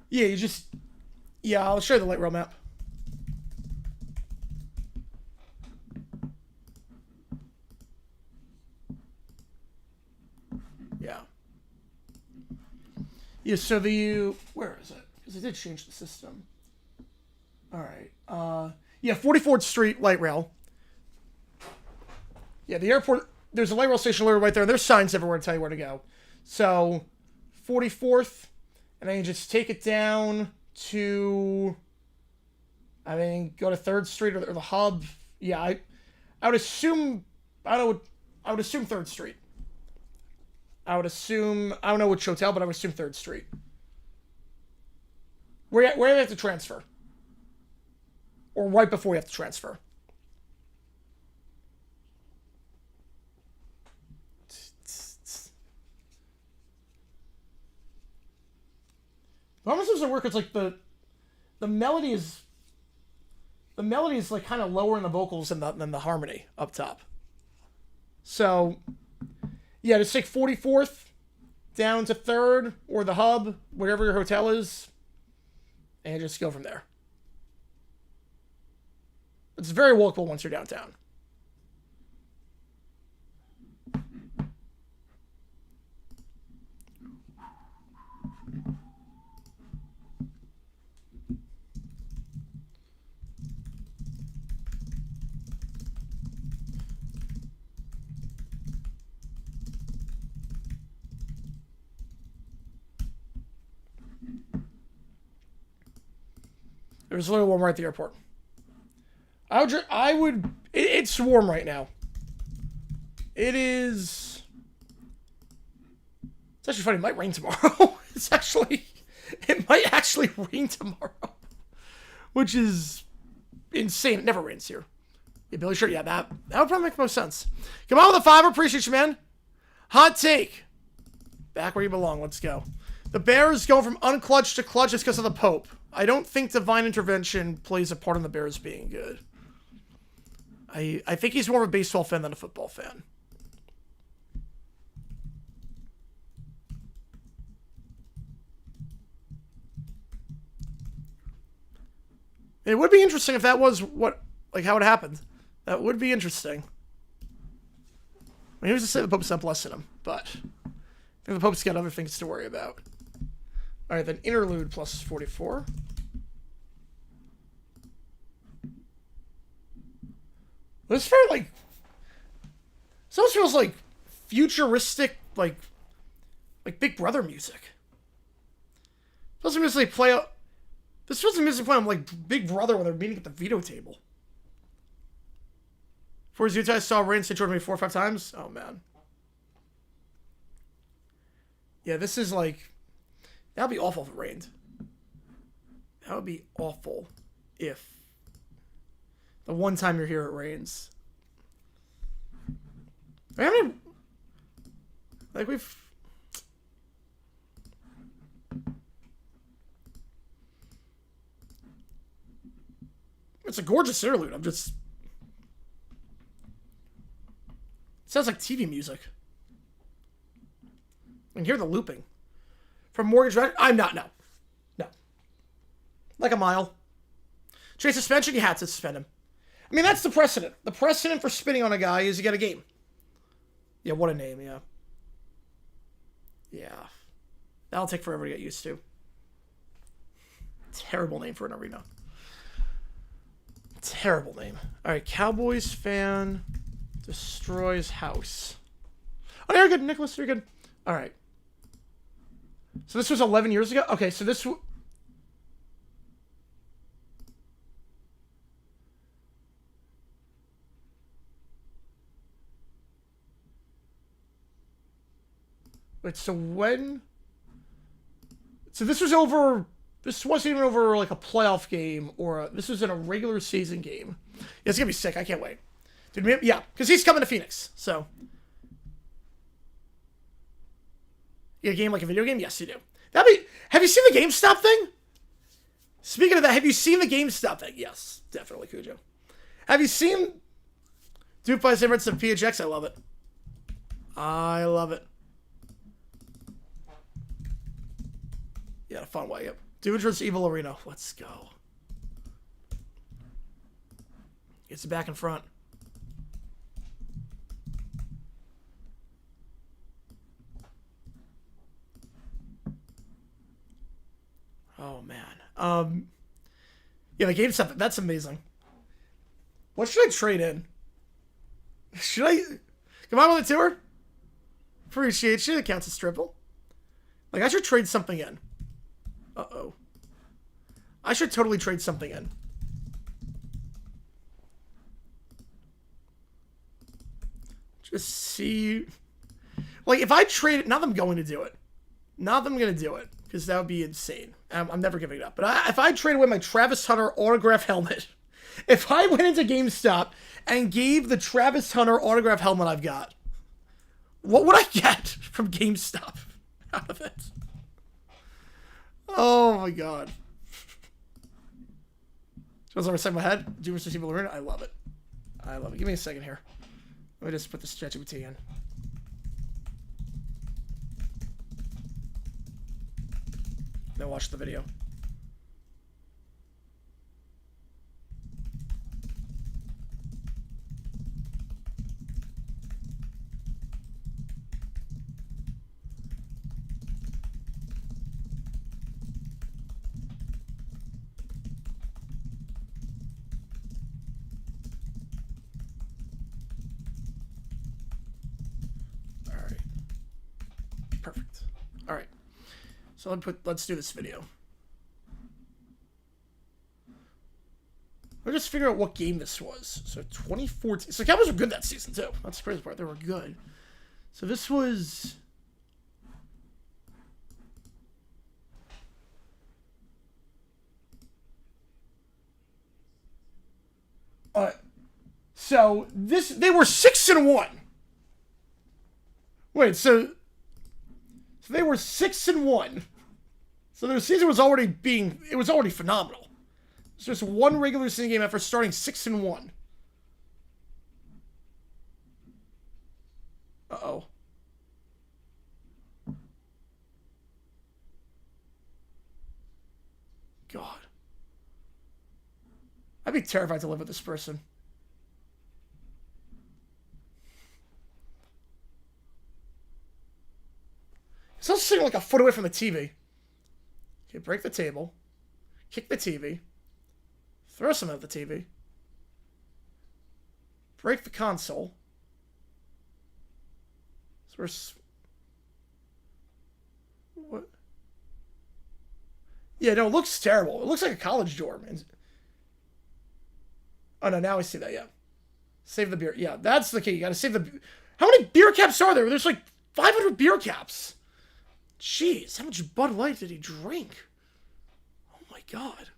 Yeah, I'll show you the light rail map. Yeah, so where is it? Because I did change the system. All right. Yeah, 44th Street light rail. Yeah, the airport, there's a light rail station right there. There's signs everywhere to tell you where to go. So, 44th, and then you just take it down to, go to 3rd Street or the hub. Yeah, I would assume, I would assume 3rd Street. I don't know which hotel, but I would assume 3rd Street. Where do you have to transfer? Or right before you have to transfer. The almost doesn't work. It's like the melody is like kind of lower in the vocals than the harmony up top. So... yeah, just take 44th down to 3rd or the hub, wherever your hotel is, and just go from there. It's very walkable once you're downtown. There's literally one right at the airport. I would. It's warm right now. It is. It's actually funny. It might rain tomorrow. It might actually rain tomorrow, which is insane. It never rains here. Yeah, Billy Shirt. Yeah, that would probably make the most sense. Come on with a $5. Appreciate you, man. Hot take. Back where you belong. Let's go. The Bears go from unclutch to clutch just because of the Pope. I don't think divine intervention plays a part in the Bears being good. I think he's more of a baseball fan than a football fan. It would be interesting if that was how it happened. That would be interesting. I mean, who's to say the Pope's not blessing him, but I think the Pope's got other things to worry about. All right, then interlude plus 44. This feels like... This almost feels like futuristic, like Big Brother music. This feels like play out... This feels like music playing like Big Brother when they're meeting at the veto table. For his Utah, I saw Rain say Jordan maybe 4 or 5 times. Oh, man. Yeah, this is like... That would be awful if it rained. That would be awful if the one time you're here it rains. I mean, like we've... It's a gorgeous interlude. I'm just... It sounds like TV music. I can hear the looping. From Mortgage Record? I'm not, no. No. Like a mile. Trade suspension? You had to suspend him. I mean, that's the precedent. The precedent for spitting on a guy is you get a game. Yeah, what a name, yeah. Yeah. That'll take forever to get used to. Terrible name for an arena. Terrible name. Alright, Cowboys fan destroys house. Oh, you're good, Nicholas. You're good. Alright. So this was 11 years ago? Okay, so this... Wait, so when... So this was over... This wasn't even over like a playoff game or this was in a regular season game. Yeah, it's gonna be sick. I can't wait. Dude, yeah, because he's coming to Phoenix, so... You get a game like a video game? Yes, you do. Have you seen the GameStop thing? Speaking of that, have you seen the GameStop thing? Yes, definitely, Cujo. Have you seen Duke by Emirates of PHX? I love it. I love it. Yeah, fun way. Yep. Dude versus Evil Arena. Let's go. Gets it back in front. Oh, man. Yeah, the game stuff, that's amazing. What should I trade in? Should I... Come on with the tour? Appreciate you. It counts as triple. Like, I should trade something in. Uh-oh. I should totally trade something in. Just see... Like, if I trade it... Not that I'm going to do it. Not that I'm going to do it. Because that would be insane. I'm never giving it up. But if I trade away my Travis Hunter autograph helmet... If I went into GameStop and gave the Travis Hunter autograph helmet I've got... What would I get from GameStop out of it? Oh my god. Goes over the side of my head. Do versus Evil Arena. I love it. I love it. Give me a second here. Let me just put this ChatGPT in. Then watch the video. Perfect. All right. So let's do this video. I'll just figure out what game this was. So 2014. So Cowboys were good that season too. That's the crazy part. They were good. So this was. So they were 6-1. Wait, so they were 6-1. So their season was already phenomenal. It's just one regular season game after starting 6-1. Uh-oh. God. I'd be terrified to live with this person. He's also sitting like a foot away from the TV. Okay, break the table. Kick the TV. Throw some at the TV. Break the console. So what? Yeah, no, it looks terrible. It looks like a college dorm. Oh, no, now I see that, yeah. Save the beer. Yeah, that's the key. You gotta save the... How many beer caps are there? There's like 500 beer caps. Jeez, how much Bud Light did he drink? Oh my God.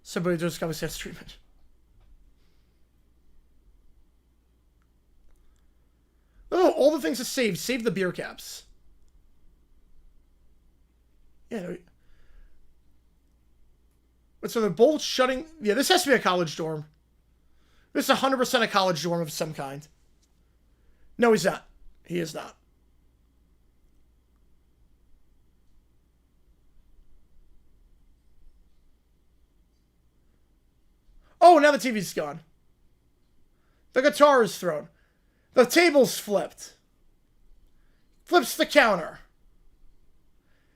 Somebody just got to stream it. Oh, all the things to save. Save the beer caps. Yeah. But so they're both shutting... Yeah, this has to be a college dorm. This is 100% a college dorm of some kind. No, he's not. He is not. Oh, now the TV's gone. The guitar is thrown. The table's flipped. Flips the counter.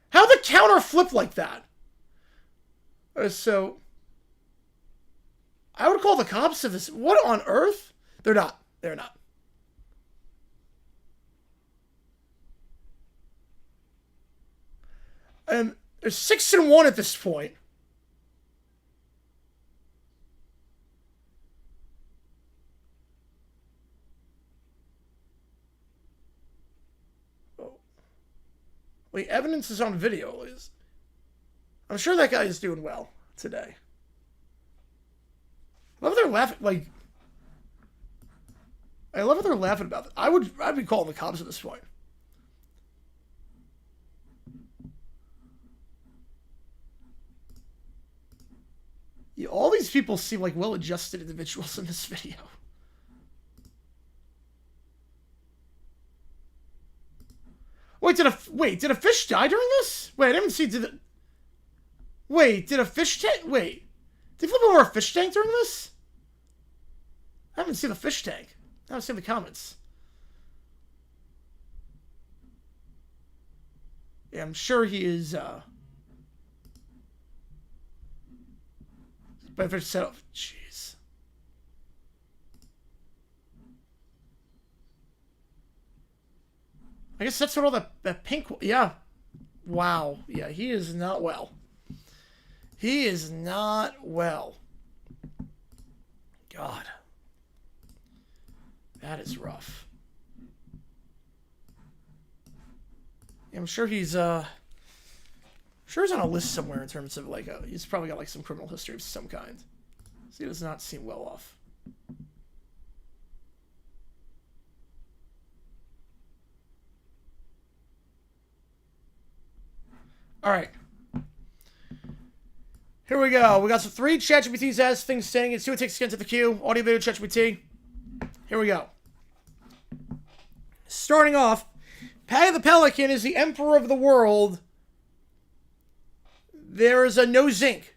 How'd the counter flip like that? So, I would call the cops if this... What on earth? They're not. They're not. And they're 6-1 at this point. Wait, evidence is on video. I'm sure that guy is doing well today. I love how they're laughing. Like, I love how they're laughing about it. I'd be calling the cops at this point. Yeah, all these people seem like well-adjusted individuals in this video. Wait, did a fish die during this? Wait, I didn't see. Did a fish tank? Wait, did he flip over a fish tank during this? I haven't seen the fish tank. I haven't seen the comments. Yeah, I'm sure he is. But fish set up. Jeez. I guess that's what all that pink... Yeah. Wow. Yeah, he is not well. He is not well. God. That is rough. Yeah, I'm sure he's, sure he's on a list somewhere in terms of, like, he's probably got, like, some criminal history of some kind. So he does not seem well off. All right. Here we go. We got some 3 ChatGPT's as things saying. It's 2 it takes to get to the queue. Audio, video, ChatGPT. Here we go. Starting off, Patty the Pelican is the emperor of the world. There is no zinc.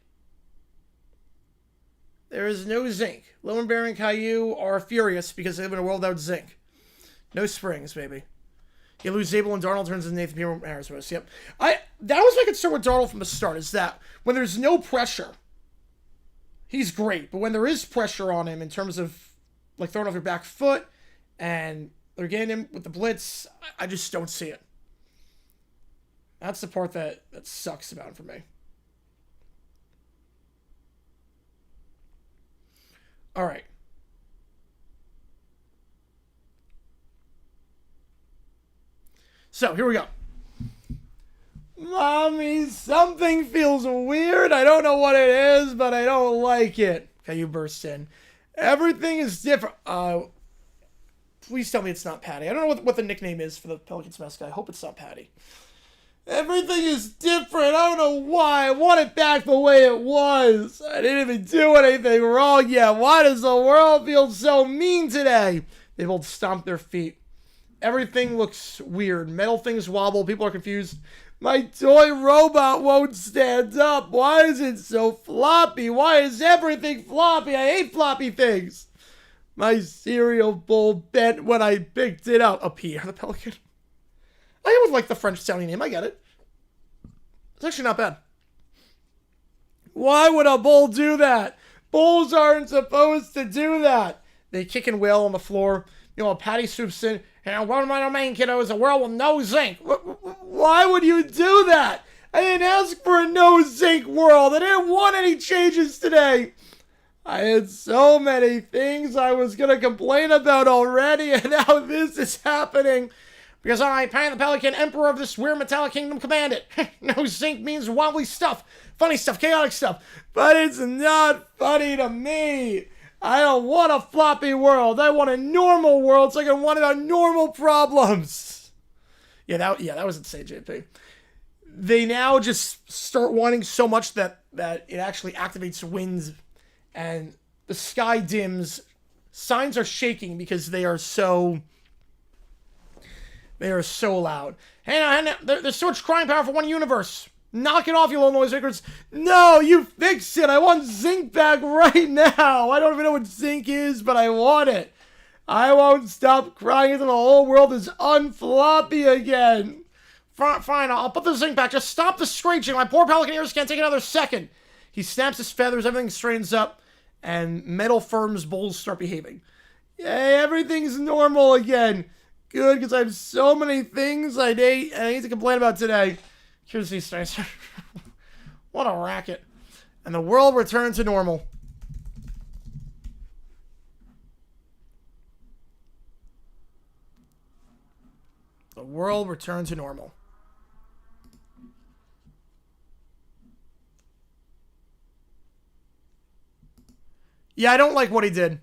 There is no zinc. Lowen Bear and Caillou are furious because they live in a world without zinc. No springs, baby. You lose Zabel and Darnold turns into Nathan Peterman Harris. Yep. That was my concern with Darnold from the start, is that when there's no pressure, he's great. But when there is pressure on him in terms of like throwing off your back foot and they're getting him with the blitz, I just don't see it. That's the part that sucks about him for me. All right. So, here we go. Mommy, something feels weird. I don't know what it is, but I don't like it. Okay, you burst in. Everything is different. Please tell me it's not Patty. I don't know what the nickname is for the Pelicans mascot. I hope it's not Patty. Everything is different. I don't know why. I want it back the way it was. I didn't even do anything wrong yet. Why does the world feel so mean today? They both stomp their feet. Everything looks weird. Metal things wobble. People are confused. My toy robot won't stand up. Why is it so floppy? Why is everything floppy? I hate floppy things. My cereal bowl bent when I picked it up. A Pierre the Pelican. I would like the French sounding name. I get it. It's actually not bad. Why would a bull do that? Bulls aren't supposed to do that. They kick and wail on the floor. You know, Patty swoops in. And one of my main kiddos, a world with no zinc. Why would you do that? I didn't ask for a no zinc world. I didn't want any changes today. I had so many things I was going to complain about already, and now this is happening. Because I, Patty the Pelican, Emperor of this weird metallic kingdom, command it. No zinc means wobbly stuff, funny stuff, chaotic stuff. But it's not funny to me. I don't want a floppy world. I want a normal world so I can want about normal problems. Yeah, that was insane, JP. They now just start wanting so much that it actually activates winds and the sky dims. Signs are shaking because they are so loud. Hey, there's so much crime power for one universe. Knock it off, you little noise makers. No, you fix it. I want zinc back right now. I don't even know what zinc is, but I want it. I won't stop crying until the whole world is unfloppy again. Fine, I'll put the zinc back. Just stop the screeching. My poor pelican ears can't take another second. He snaps his feathers. Everything straightens up, and metal firms bulls start behaving. Yay, everything's normal again. Good, because I have so many things I need to complain about today. Here's these things. What a racket. And the world returned to normal. The world returned to normal. Yeah, I don't like what he did.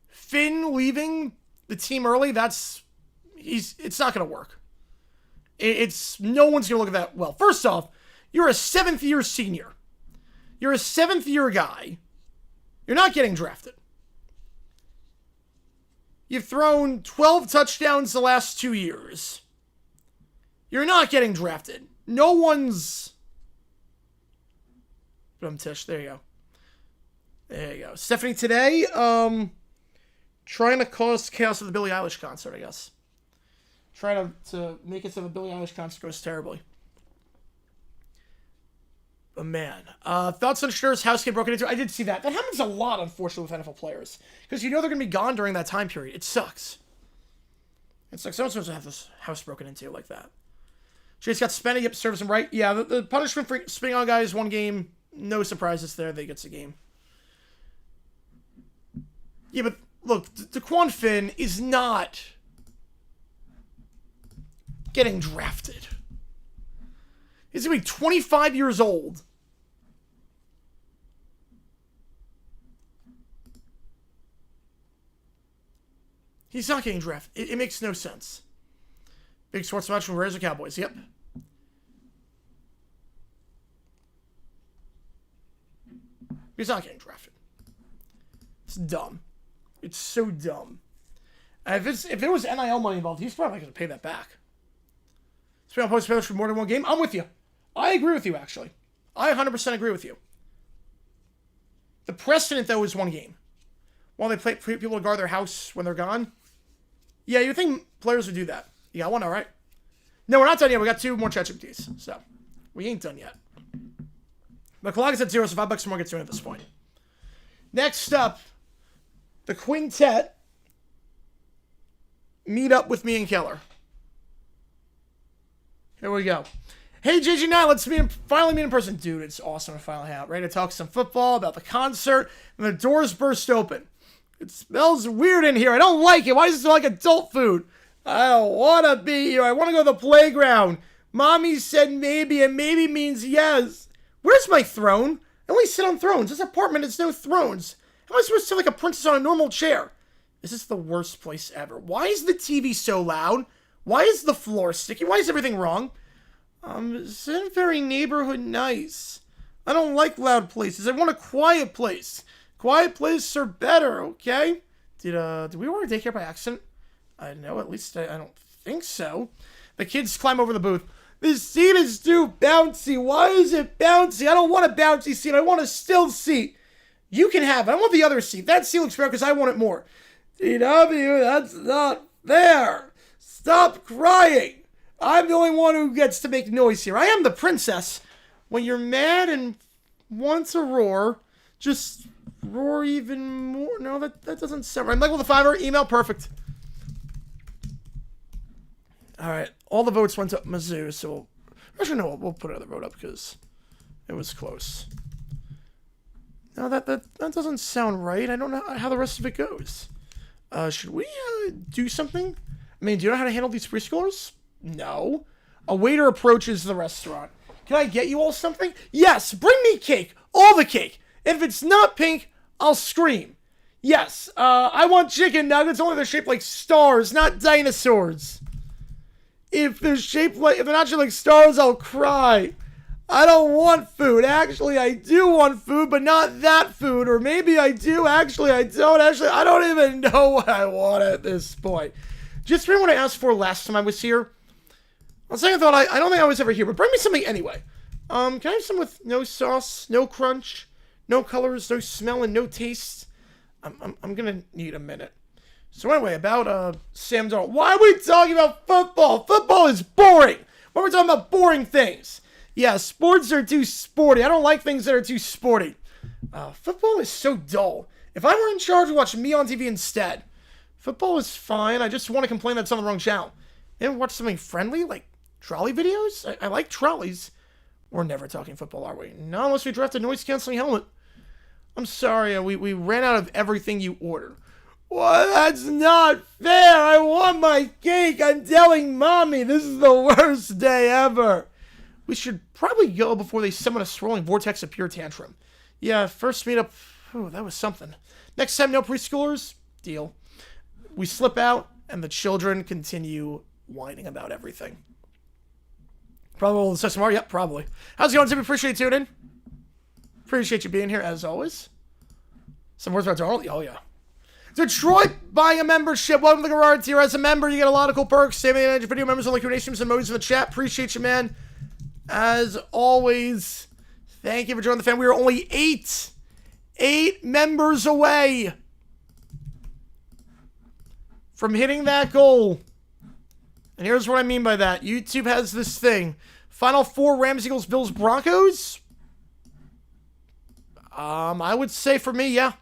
Finn leaving the team early, it's not going to work. No one's going to look at that. Well, first off, you're a 7th year senior. You're a 7th year guy. You're not getting drafted. You've thrown 12 touchdowns the last 2 years. You're not getting drafted. No one's... Tish, there you go. There you go. Stephanie, today, trying to cause chaos at the Billie Eilish concert, I guess. Trying to make it so the Billie Eilish concert goes terribly. But man. Thoughts on Schur's house get broken into? I did see that. That happens a lot, unfortunately, with NFL players. Because you know they're going to be gone during that time period. It sucks. It's like someone's supposed to have this house broken into like that. Jace got spending. Yep, serves him right. Yeah, the punishment for spinning on guys, one game. No surprises there. They get a game. Yeah, but look, Daquan Finn is not getting drafted. He's going to be 25 years old. He's not getting drafted. It makes no sense. Big sports match from Raiders and Cowboys. Yep. He's not getting drafted. It's dumb. It's so dumb. If there was NIL money involved, he's probably going to pay that back. Spin on post for more than one game. I'm with you. I agree with you, actually. I 100% agree with you. The precedent, though, is one game. While they play people to guard their house when they're gone. Yeah, you think players would do that. You got one, all right. No, we're not done yet. We got 2 more ChatGPTs. So, we ain't done yet. But Kalaga's at 0, so $5 more gets you in at this point. Next up, the quintet meet up with me and Keller. Here we go. Hey, JG9, let's finally meet in person. Dude, it's awesome to finally hang out. Ready to talk some football, about the concert, and the doors burst open. It smells weird in here. I don't like it. Why does it smell like adult food? I don't want to be here. I want to go to the playground. Mommy said maybe, and maybe means yes. Where's my throne? I only sit on thrones. This apartment has no thrones. How am I supposed to sit like a princess on a normal chair? This is the worst place ever. Why is the TV so loud? Why is the floor sticky? Why is everything wrong? This isn't very neighborhood nice. I don't like loud places. I want a quiet place. Quiet places are better, okay? Did we order daycare by accident? I know, at least I don't think so. The kids climb over the booth. This seat is too bouncy. Why is it bouncy? I don't want a bouncy seat. I want a still seat. You can have it. I want the other seat. That seat looks better because I want it more. DW, that's not fair. Stop crying. I'm the only one who gets to make noise here. I am the princess. When you're mad and want to roar, just roar even more. No, that doesn't sound right. Michael the Fiver, email perfect. All right, all the votes went to Mizzou, so actually no, we'll put another vote up because it was close. No, that doesn't sound right. I don't know how the rest of it goes. Should we do something? I mean, do you know how to handle these preschoolers? No. A waiter approaches the restaurant. Can I get you all something? Yes, bring me cake. All the cake. If it's not pink, I'll scream. Yes, I want chicken nuggets, only they're shaped like stars, not dinosaurs. If they're not shaped like stars, I'll cry. I don't want food. Actually, I do want food, but not that food. Or maybe I do. Actually, I don't. Actually, I don't even know what I want at this point. Just remember what I asked for last time I was here? On second thought, I don't think I was ever here, but bring me something anyway. Can I have some with no sauce, no crunch, no colors, no smell, and no taste? I'm gonna need a minute. So anyway, about Sam Darnold. Why are we talking about football? Football is boring. Why are we talking about boring things? Yeah, sports are too sporty. I don't like things that are too sporty. Football is so dull. If I were in charge, I'd watch me on TV instead. Football is fine. I just want to complain that it's on the wrong channel. And watch something friendly, like trolley videos? I like trolleys. We're never talking football, are we? Not unless we draft a noise-canceling helmet. I'm sorry, we ran out of everything you ordered. Well, that's not fair. I want my cake. I'm telling Mommy this is the worst day ever. We should probably go before they summon a swirling vortex of pure tantrum. Yeah, first meetup. Oh, that was something. Next time, no preschoolers. Deal. We slip out, and the children continue whining about everything. Probably will discuss tomorrow. Yep, probably. How's it going, Tim? Appreciate you tuning in. Appreciate you being here, as always. Some words about Darnold? Oh, yeah. Detroit buying a membership. Welcome to the Garage tier. As a member, you get a lot of cool perks. Same thing, video members, only donations and emojis in the chat. Appreciate you, man. As always, thank you for joining the family. We are only eight members away from hitting that goal. And here's what I mean by that. YouTube has this thing. Final four, Rams, Eagles, Bills, Broncos. I would say for me, yeah.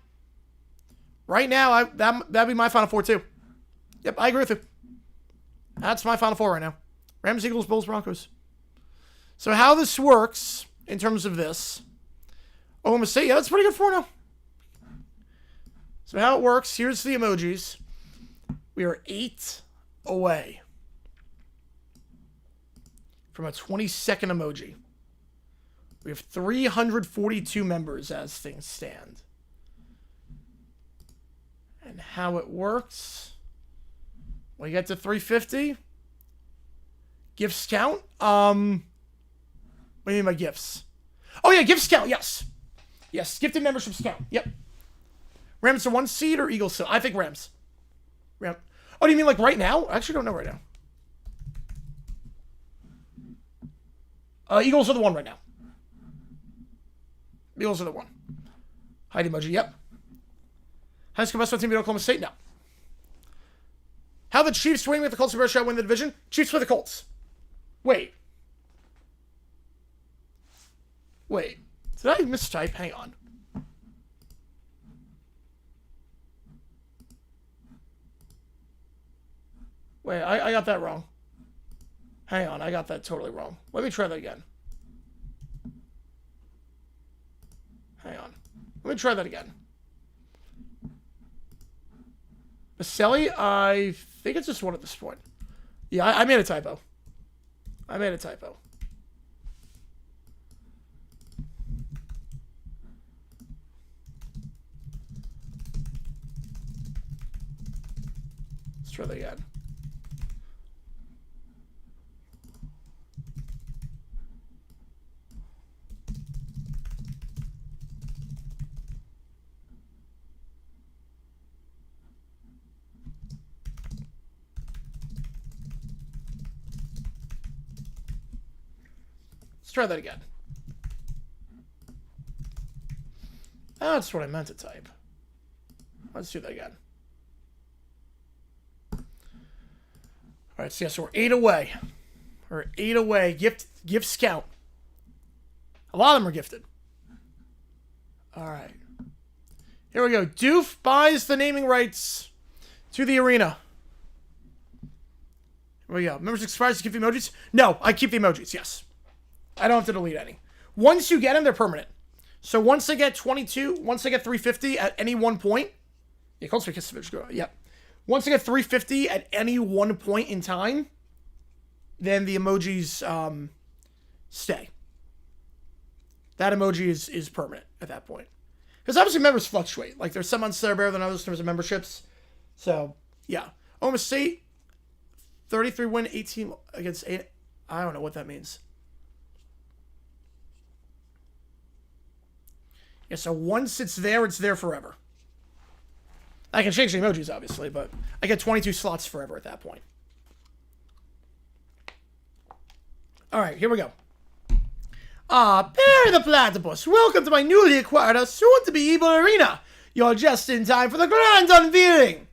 Right now, that'd be my Final Four, too. Yep, I agree with you. That's my Final Four right now. Rams, Eagles, Bills, Broncos. So how this works in terms of this. Oklahoma State, yeah, that's pretty good for now. So how it works, here's the emojis. We are 8 away from a 20-second emoji. We have 342 members as things stand. And how it works, when you get to 350, gifts count. What do you mean by gifts? Oh yeah, gifts count, yes. Yes, gifted memberships count, yep. Rams are 1 seed or Eagles? I think Rams. Oh, do you mean like right now? I actually don't know right now. Eagles are the 1 right now. Eagles are the 1. Hide emoji, yep. High school basketball team beat Oklahoma State? No. How the Chiefs winning with the Colts and Bears shall win the division? Chiefs for the Colts. Wait. Did I mistype? Hang on. Wait, I got that wrong. Hang on, I got that totally wrong. Let me try that again. Hang on. Let me try that again. Maselli, I think it's just one at this point. Yeah, I made a typo. I made a typo. Let's try that again. Try that again. That's what I meant to type. Let's do that again. Alright, so yeah, so we're 8 away. We're 8 away. Gifts count. A lot of them are gifted. Alright. Here we go. Doof buys the naming rights to the arena. Here we go. Members expires to keep the emojis? No, I keep the emojis, yes. I don't have to delete any. Once you get them, they're permanent. So once I get 22, once I get 350 at any one point, yeah, close to kiss the bitch. Yep. Once I get 350 at any one point in time, then the emojis stay. That emoji is permanent at that point. Because obviously members fluctuate. Like there's some months that are better than others in terms of memberships. So yeah, Oklahoma State, 33 win, 18 against 8. I don't know what that means. Yeah, so once it's there forever. I can change the emojis, obviously, but I get 22 slots forever at that point. Alright, here we go. Perry the Platypus, welcome to my newly acquired, soon-to-be evil arena. You're just in time for the grand unveiling.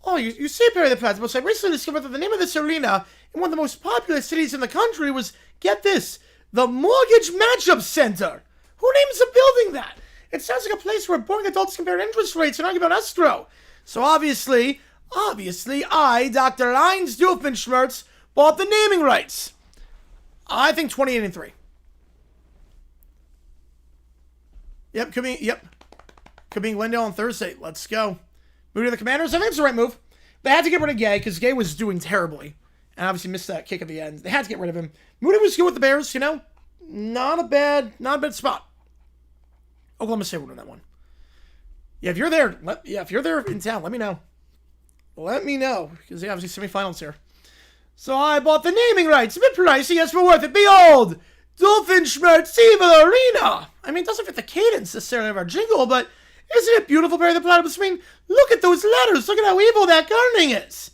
Oh, you see, Perry the Platypus, I recently discovered that the name of this arena in one of the most populous cities in the country was, get this, the Mortgage Matchup Center. Who names a building that? It sounds like a place where boring adults compare interest rates and argue about escrow. So obviously, I, Dr. Heinz Doofenshmirtz, bought the naming rights. I think 28-3. Yep, could be Glendale on Thursday. Let's go. Move to the Commanders. I think it's the right move. They had to get rid of Gay because Gay was doing terribly. And obviously missed that kick at the end. They had to get rid of him. Moody was good with the Bears, you know. Not a bad spot. Oklahoma State would win that one. Yeah, if you're there, if you're there in town, let me know. Let me know. Because yeah, obviously semifinals here. So I bought the naming rights. A bit pricey, yes, but worth it. Behold! Doofenshmirtz Evil Arena! I mean, it doesn't fit the cadence necessarily of our jingle, but isn't it beautiful, Perry the Platypus? I mean, look at those letters. Look at how evil that gardening is.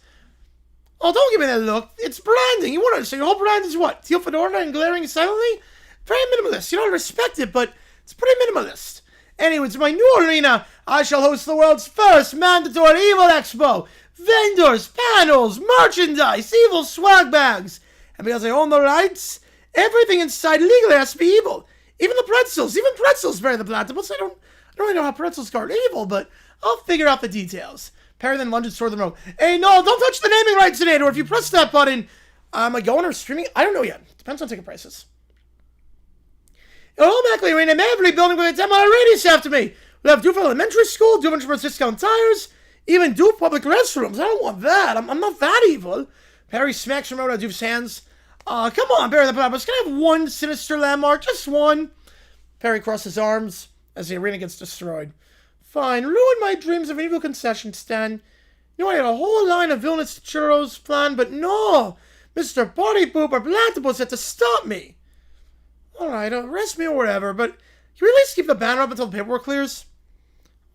Oh, don't give me that look. It's branding. You want to say your whole brand is what? Teal fedora and glaring silently? Very minimalist. You don't respect it, but it's pretty minimalist. Anyways, in my new arena, I shall host the world's first mandatory Evil Expo. Vendors, panels, merchandise, evil swag bags. And because I own the rights, everything inside legally has to be evil. Even the pretzels. Even pretzels, Perry the Platypus. I don't really know how pretzels are evil, but I'll figure out the details. Perry then lunges toward the remote. Hey, no, don't touch the naming rights today, or if you press that button, am I going or streaming? I don't know yet. Depends on ticket prices. Automatically rename every building with a 10-mile radius after me. We'll have Doof Elementary School, Doofenshmirtz Discount Tires, even Doof Public Restrooms. I don't want that. I'm not that evil. Perry smacks remote out of Doof's hands. Come on, Perry the Platypus. Can I have one sinister landmark? Just one. Perry crosses his arms as the arena gets destroyed. Fine, ruin my dreams of an evil concession stand. You know, I had a whole line of villainous churros planned, but no! Mr. Party Pooper Platypus had to stop me. Alright, arrest me or whatever, but can we at least keep the banner up until the paperwork clears?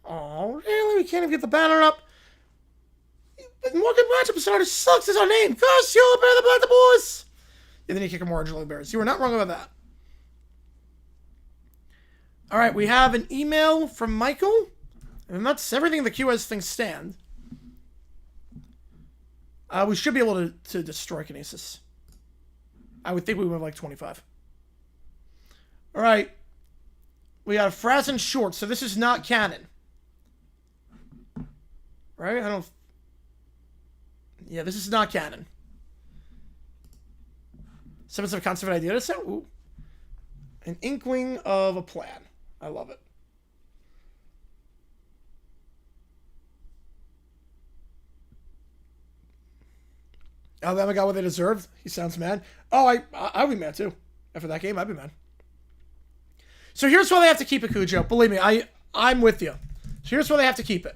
Oh, really? We can't even get the banner up? But Morgan Matchup Starter sucks as our name. Curse you, Bear the Platypus! And then you kick a more original Bears. You were not wrong about that. Alright, we have an email from Michael. And that's everything in the queue as things stand. We should be able to destroy Kinesis. I would think we would have like 25. Alright. We got a Frazen Short, so this is not canon. Right? Yeah, this is not canon. Semblance of a concept of an idea. So, ooh. An inkling of a plan. I love it. Alabama got what they deserved. He sounds mad. Oh, I'd be mad too. After that game, I'd be mad. So here's why they have to keep it, Cujo. Believe me, I'm with you. So here's why they have to keep it.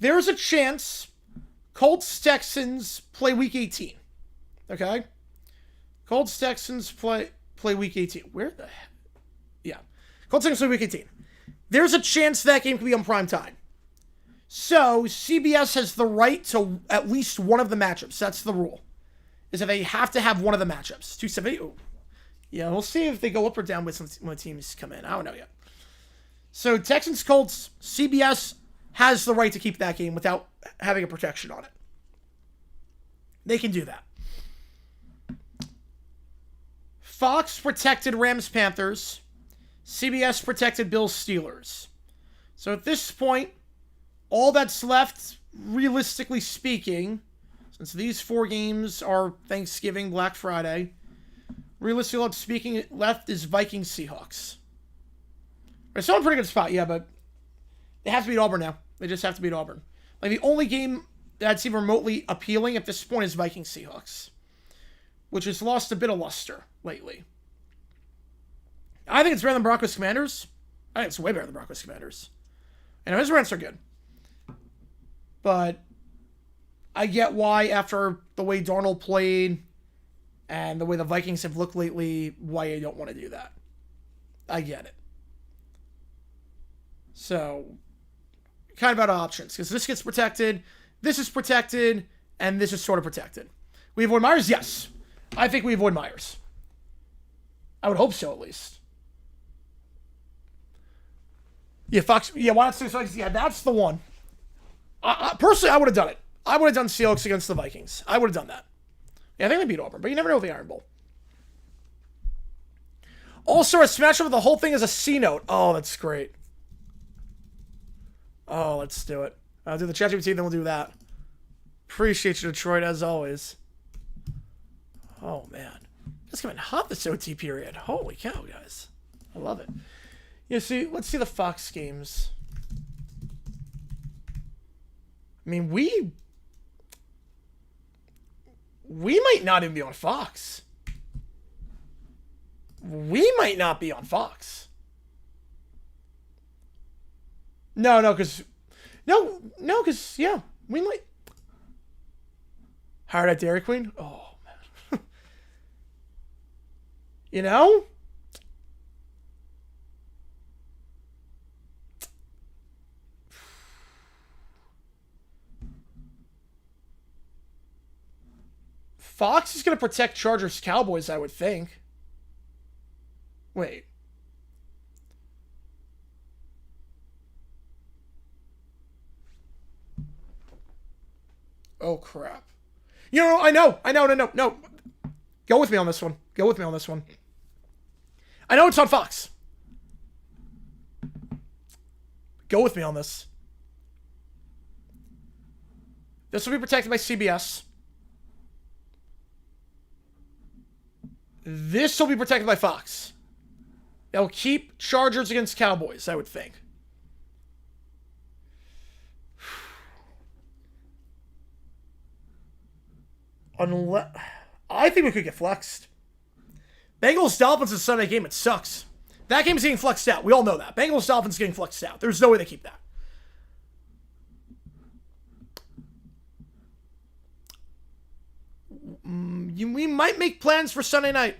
There's a chance Colts Texans play Week 18. Okay? Colts Texans play Week 18. Where the heck? Yeah. Colts Texans play Week 18. There's a chance that game could be on prime time. So CBS has the right to at least one of the matchups. That's the rule. Is that they have to have one of the matchups. 270. Ooh. Yeah, we'll see if they go up or down with when the teams come in. I don't know yet. So Texans Colts, CBS has the right to keep that game without having a protection on it. They can do that. Fox protected Rams Panthers. CBS protected Bills Steelers. So at this point, all that's left, realistically speaking, since these 4 games are Thanksgiving, Black Friday, realistically speaking, left is Vikings Seahawks. They're still in a pretty good spot, yeah, but they have to beat Auburn now. They just have to beat Auburn. Like, the only game that's even remotely appealing at this point is Vikings Seahawks, which has lost a bit of luster lately. I think it's better than Broncos Commanders. I think it's way better than Broncos Commanders. And his rents are good. But I get why, after the way Darnold played and the way the Vikings have looked lately, why you don't want to do that. I get it. So, kind of out of options. Because this gets protected, this is protected, and this is sort of protected. We avoid Myers? Yes. I think we avoid Myers. I would hope so, at least. Yeah, Fox. Yeah, why not say Fox? Yeah, that's the one. Personally, I would have done it. I would have done Seahawks against the Vikings. I would have done that. Yeah, I think they beat Auburn, but you never know with the Iron Bowl. Also, a smash over the whole thing is a C note. Oh, that's great. Oh, let's do it. I'll do the ChatGPT, then we'll do that. Appreciate you, Detroit, as always. Oh, man. It's coming hot this OT period. Holy cow, guys. I love it. Yeah, see, let's see the Fox games. I mean, we might not even be on Fox. We might not be on Fox. No, because... yeah, we might... Hired at Dairy Queen? Oh, man. You know? Fox is going to protect Chargers Cowboys, I would think. Wait. Oh, crap. You know, I know. No. Go with me on this one. I know it's on Fox. Go with me on this. This will be protected by CBS. This will be protected by Fox. They'll keep Chargers against Cowboys, I would think. Unless... I think we could get flexed. Bengals-Dolphins is a Sunday game. It sucks. That game's getting flexed out. We all know that. Bengals-Dolphins getting flexed out. There's no way they keep that. We might make plans for Sunday night.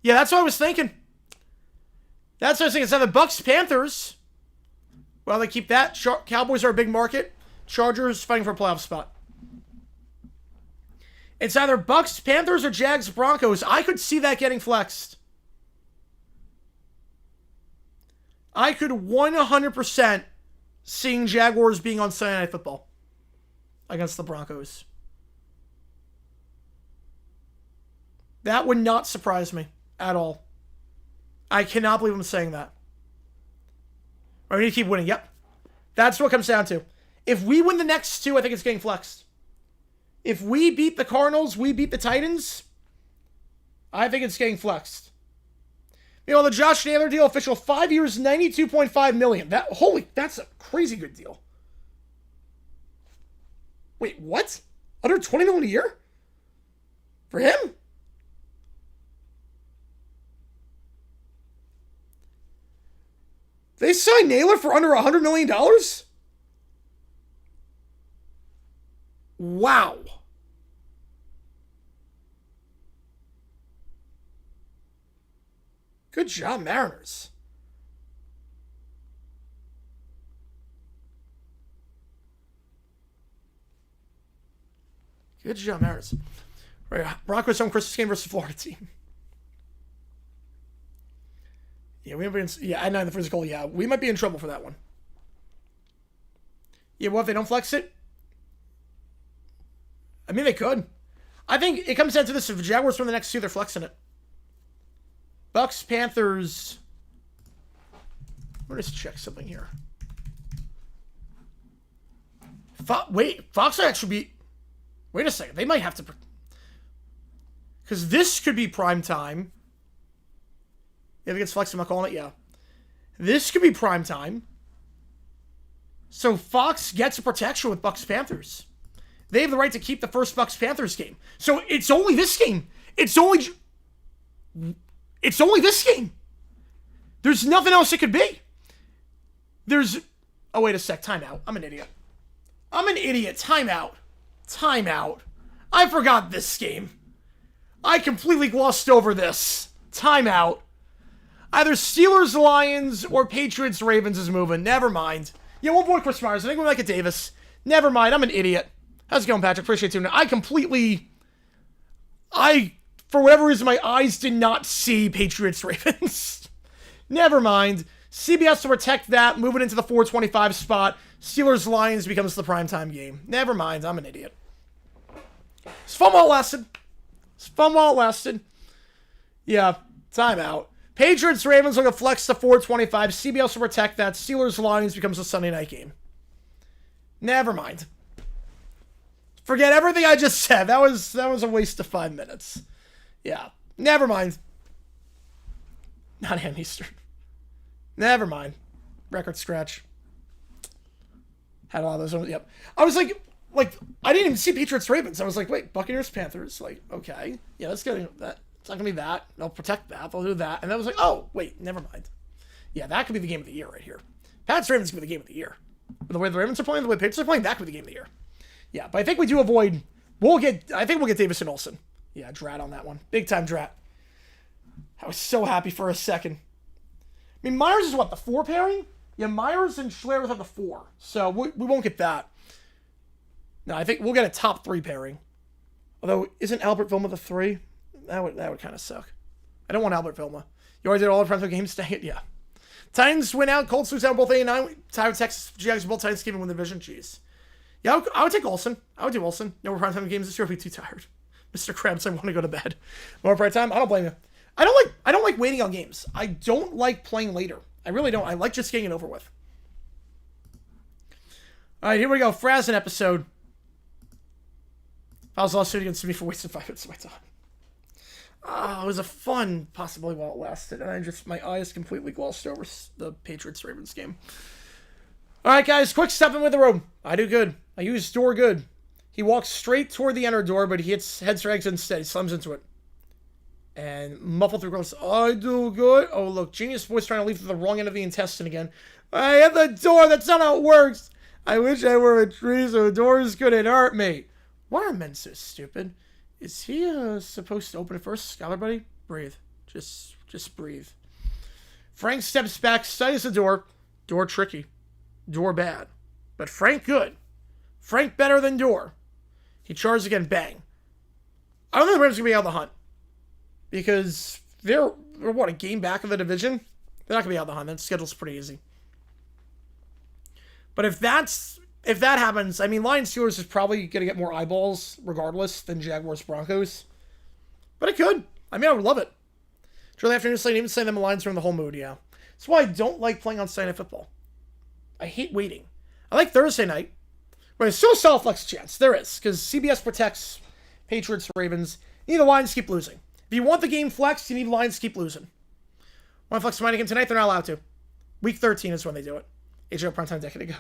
Yeah, that's what I was thinking. It's either Bucks-Panthers. Well, they keep that. Cowboys are a big market. Chargers fighting for a playoff spot. It's either Bucks, Panthers, or Jags, Broncos. I could see that getting flexed. I could 100% seeing Jaguars being on Sunday Night Football against the Broncos. That would not surprise me at all. I cannot believe I'm saying that. I need to keep winning. Yep. That's what it comes down to. If we win the next two, I think it's getting flexed. If we beat the Cardinals, we beat the Titans, I think it's getting flexed. You know, the Josh Naylor deal, official 5 years, $92.5 million. That's a crazy good deal. Wait, what? Under $20 million a year? For him? They signed Naylor for under $100 million? Wow. Good job, Mariners. Good job, Mariners. Right, Broncos home Christmas game versus Florida team. Yeah, we might be in, yeah, at 9 the physical. Yeah, we might be in trouble for that one. Yeah, what if they don't flex it? I mean, they could. I think it comes down to this: if the Jaguars win the next two, they're flexing it. Bucks, Panthers. Let me just check something here. Fox actually be. Wait a second. They might have to. Because this could be prime time. If it gets flexed, am I calling it? Yeah. This could be prime time. So Fox gets a protection with Bucks Panthers. They have the right to keep the first Bucks Panthers game. So it's only this game. It's only this game. There's nothing else it could be. Oh, wait a sec. Timeout. I'm an idiot. Timeout. I forgot this game. I completely glossed over this. Timeout. Either Steelers, Lions, or Patriots, Ravens is moving. Never mind. Yeah, we'll avoid Chris Myers. I think we'll make it Davis. Never mind. I'm an idiot. How's it going, Patrick? Appreciate you. For whatever reason, my eyes did not see Patriots, Ravens. Never mind. CBS to protect that, moving into the 425 spot. Steelers, Lions becomes the primetime game. Never mind. I'm an idiot. It's fun while it lasted. Yeah, timeout. Patriots, Ravens are going to flex to 425. CBS will protect that. Steelers, Lions becomes a Sunday night game. Never mind. Forget everything I just said. That was a waste of 5 minutes. Yeah. Never mind. Not Eastern. Never mind. Record scratch. Had a lot of those. Yep. I was like, I didn't even see Patriots, Ravens. I was like, wait, Buccaneers, Panthers. Like, okay. Yeah, let's get that. It's not going to be that. They'll protect that. They'll do that. And then I was like, oh, wait, never mind. Yeah, that could be the game of the year right here. Pats, Ravens could be the game of the year. The way the Ravens are playing, the way the Patriots are playing, that could be the game of the year. Yeah, but I think we do avoid. I think we'll get Davis and Olsen. Yeah, drat on that one. Big time drat. I was so happy for a second. I mean, Myers is what, the 4 pairing? Yeah, Myers and Schler have the 4. So we won't get that. No, I think we'll get a top 3 pairing. Although, isn't Albert Vilma the 3? That would kind of suck. I don't want Albert Vilma. You already did all the primetime games. Dang it, yeah. Titans win out. Colts lose out both 8-9. Tied with Texas. Jags both Titans even win the division. Jeez. Yeah, I would take Olsen. I would do Olsen. No more primetime games this year. I'll be too tired. Mr. Krabs, I want to go to bed. More prime time? I don't blame you. I don't like waiting on games. I don't like playing later. I really don't. I like just getting it over with. All right, here we go. Frazen episode. I was lawsuit against me for wasting 5 minutes of my time. It was a fun possibility while it lasted, and my eyes completely glossed over the Patriots-Ravens game. All right, guys, quick step in with the road. I do good. I use door good. He walks straight toward the inner door, but he heads for exit instead. He slams into it. And muffled through gross. I do good. Oh, look, genius voice trying to leave through the wrong end of the intestine again. I hit the door. That's not how it works. I wish I were a tree so doors couldn't hurt me. Why are men so stupid? Is he supposed to open it first? Scholar buddy? Breathe. Just breathe. Frank steps back, studies the door. Door tricky. Door bad. But Frank good. Frank better than door. He charges again. Bang. I don't think the Rams are going to be out of the hunt. Because they're what, a game back of the division? They're not going to be out of the hunt. That schedule's pretty easy. But if that happens, I mean, Lions Steelers is probably going to get more eyeballs regardless than Jaguars Broncos. But it could. I mean, I would love it. Early afternoon slate, even saying them Lions are in the whole mood, yeah. That's why I don't like playing on Sunday Night Football. I hate waiting. I like Thursday night. But there's still a solid flex chance. There is, because CBS protects Patriots, Ravens. You need the Lions to keep losing. If you want the game flexed, you need the Lions to keep losing. Want to flex the money game tonight? They're not allowed to. Week 13 is when they do it. HBO primetime a decade ago.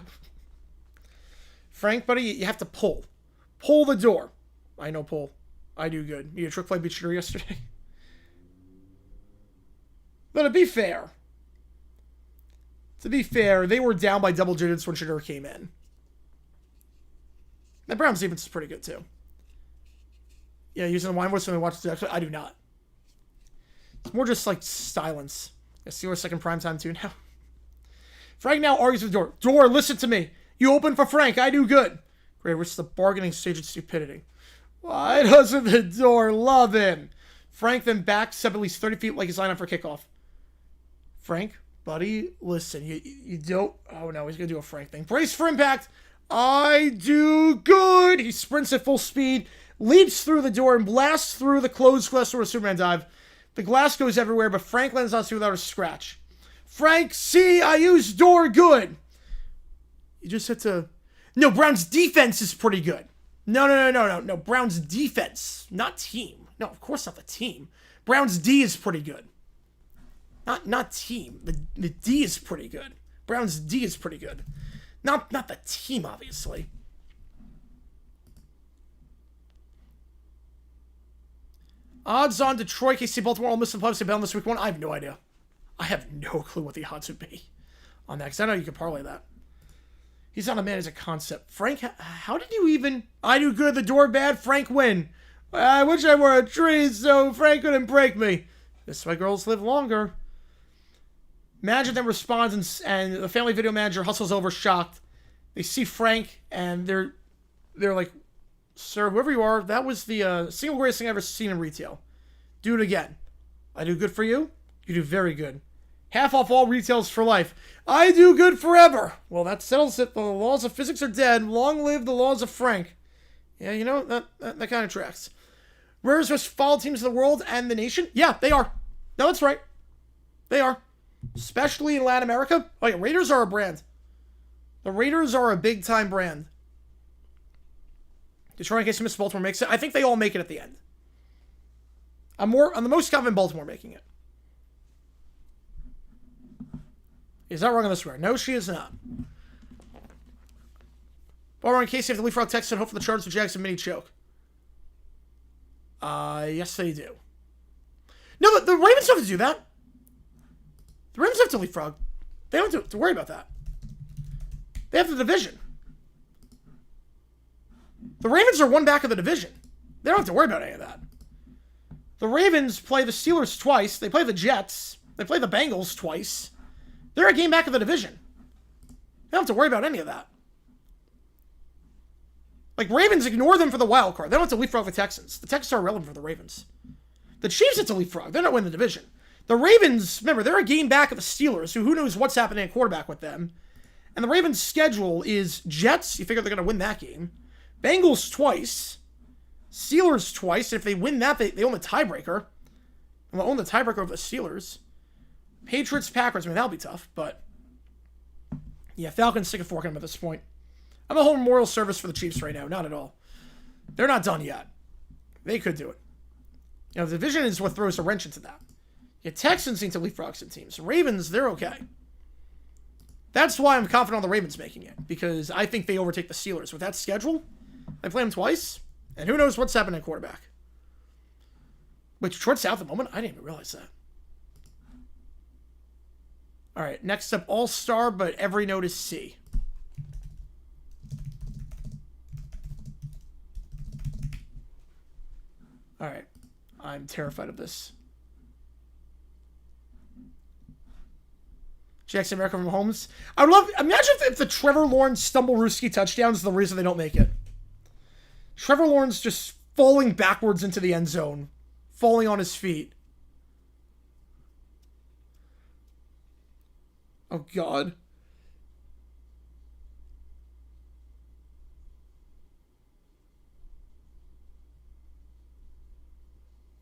Frank, buddy, you have to pull. Pull the door. I know pull. I do good. You had a trick play beat shooter yesterday. But to be fair, they were down by double digits when Shador came in. The Browns defense is pretty good too. Yeah, using the wine voice when they watch the I do not. It's more just like silence. I see our second primetime too now. Frank now argues with the door. Door, listen to me. You open for Frank. I do good. Great, which is the bargaining stage of stupidity. Why doesn't the door love him? Frank then backs up at least 30 feet like he's lining up for kickoff. Frank, buddy, listen. You don't... Oh, no, he's going to do a Frank thing. Brace for impact. I do good. He sprints at full speed, leaps through the door, and blasts through the closed glass door with a Superman dive. The glass goes everywhere, but Frank lands on without a scratch. Frank, see, I use door good. You just had to... No, Brown's defense is pretty good. No. Brown's defense, not team. No, of course not the team. Brown's D is pretty good. Not team. The D is pretty good. Brown's D is pretty good. Not the team, obviously. Odds on Detroit, KC, Baltimore, Ole Miss, and Clemson bound this week one. I have no idea. I have no clue what the odds would be on that, because I know you can parlay that. He's not a man, he's a concept. Frank, how did you even... I do good, the door bad, Frank win. I wish I were a tree so Frank couldn't break me. This is why girls live longer. Imagine them responds and the family video manager hustles over shocked. They see Frank and they're like, sir, whoever you are, that was the single greatest thing I've ever seen in retail. Do it again. I do good for you. You do very good. Half off all retails for life. I do good forever. Well, that settles it. The laws of physics are dead. Long live the laws of Frank. Yeah, you know, that kind of tracks. Raiders most followed teams in the world and the nation? Yeah, they are. No, that's right. They are. Especially in Latin America. Oh yeah, Raiders are a brand. The Raiders are a big-time brand. Detroit, in case you missed, Baltimore makes it. I think they all make it at the end. I'm the most confident Baltimore making it. Is that wrong on this one? No, she is not. Baltimore, in case you have the Leapfrog text and hope for the Chargers with Jackson mini choke. Yes, they do. No, the Ravens don't have to do that. The Ravens have to leapfrog. They don't have to worry about that. They have the division. The Ravens are one back of the division. They don't have to worry about any of that. The Ravens play the Steelers twice. They play the Jets. They play the Bengals twice. They're a game back of the division. They don't have to worry about any of that. Like, Ravens ignore them for the wild card. They don't have to leapfrog the Texans. The Texans are irrelevant for the Ravens. The Chiefs have to leapfrog. They're not winning the division. The Ravens, remember, they're a game back of the Steelers, who knows what's happening at quarterback with them. And the Ravens' schedule is Jets. You figure they're going to win that game. Bengals twice. Steelers twice. And if they win that, they own the tiebreaker. And they'll own the tiebreaker over the Steelers. Patriots, Packers. I mean, that'll be tough, but... Yeah, Falcons stick a fork in them at this point. I'm a whole memorial service for the Chiefs right now. Not at all. They're not done yet. They could do it. You know, the division is what throws a wrench into that. Yeah, Texans need to leapfrog some teams. Ravens, they're okay. That's why I'm confident on the Ravens making it. Because I think they overtake the Steelers. With that schedule, they play them twice. And who knows what's happening at quarterback. Wait, Detroit's out at the moment? I didn't even realize that. All right, next up, All-Star, but every note is C. All right, I'm terrified of this. Jackson, America from Holmes. I would love... Imagine if the Trevor Lawrence Stumble-Rooski touchdown is the reason they don't make it. Trevor Lawrence just falling backwards into the end zone. Falling on his feet. Oh, God.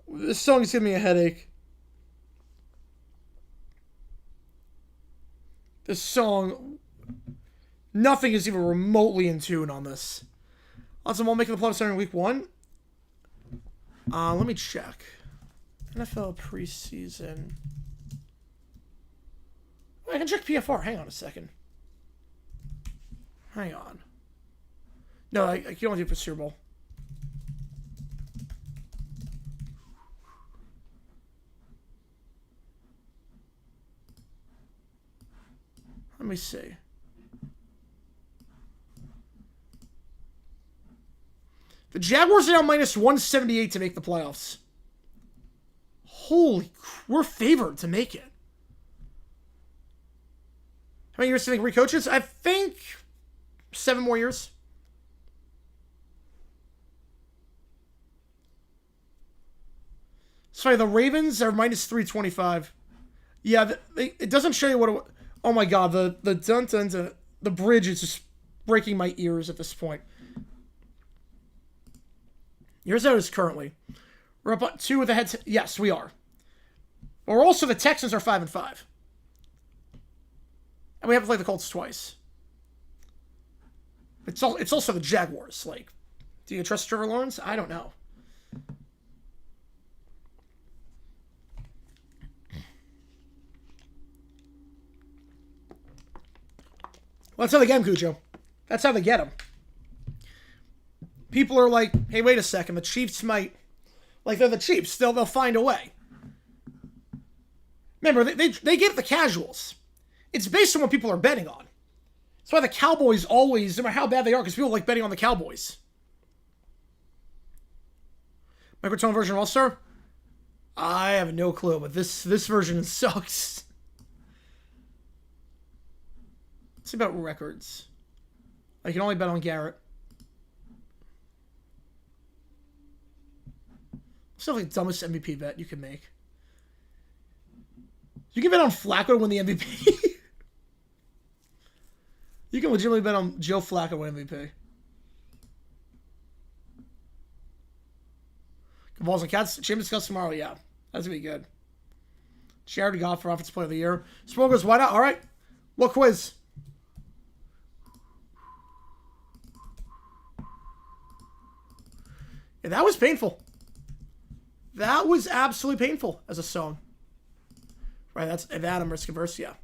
This song's giving me a headache. This song... Nothing is even remotely in tune on this. Lots of them all making the playoffs starting week 1. Let me check. NFL preseason. I can check PFR. Hang on a second. Hang on. No, I can only do it for Super Bowl. Let me see. The Jaguars are now minus 178 to make the playoffs. Holy, we're favored to make it. How many years do you think recoaches? I think 7 more years. Sorry, the Ravens are minus 325. Yeah, it doesn't show you what it... Oh my god, the bridge is just breaking my ears at this point. Here's how it is currently. We're up 2 with the head. Yes, we are. But we're also, the Texans are 5-5. And we haven't played the Colts twice. It's also the Jaguars. Like, do you trust Trevor Lawrence? I don't know. Well, that's how they get him, Cujo. That's how they get him. People are like, hey, wait a second. The Chiefs might... Like, they're the Chiefs. They'll find a way. Remember, they give the casuals. It's based on what people are betting on. That's why the Cowboys always, no matter how bad they are, because people like betting on the Cowboys. Microtone version of All-Star? I have no clue, but this version sucks. Let's see about records. I can only bet on Garrett. It's still like the dumbest MVP bet you can make. You can bet on Flacco to win the MVP. You can legitimately bet on Joe Flacco to win MVP. Balls and Cats. Champions Cup tomorrow. Yeah, that's gonna be good. Jared Goff for Offensive Player of the Year. Smokers, why not? All right. What quiz? Yeah, that was painful. That was absolutely painful as a song. Right, that's Adam risk averse, yeah.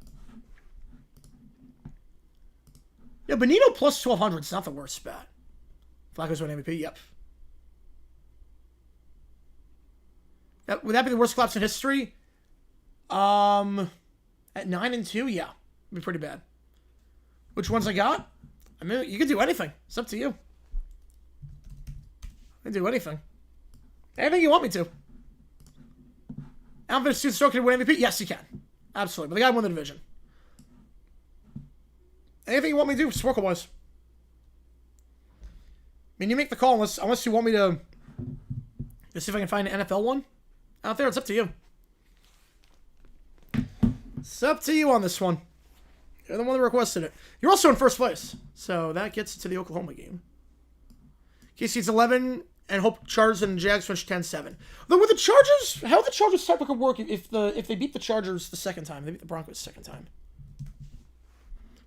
Yeah, Benito plus 1,200 is not the worst bet. Flacco's win MVP, yep. Would that be the worst collapse in history? At 9-2, yeah. It'd be pretty bad. Which ones I got? I mean, you can do anything. It's up to you. I can do anything. Anything you want me to. Alvin Stroke can win MVP? Yes, you can. Absolutely. But the guy won the division. Anything you want me to do, Sparkle-wise. I mean, you make the call unless you want me to see if I can find an NFL one out there. It's up to you. It's up to you on this one. You're the one that requested it. You're also in first place. So that gets to the Oklahoma game. KC's 11... And hope Chargers and Jags finish 10-7. Though with the Chargers, how the Chargers type could work if they beat the Chargers the second time, they beat the Broncos the second time.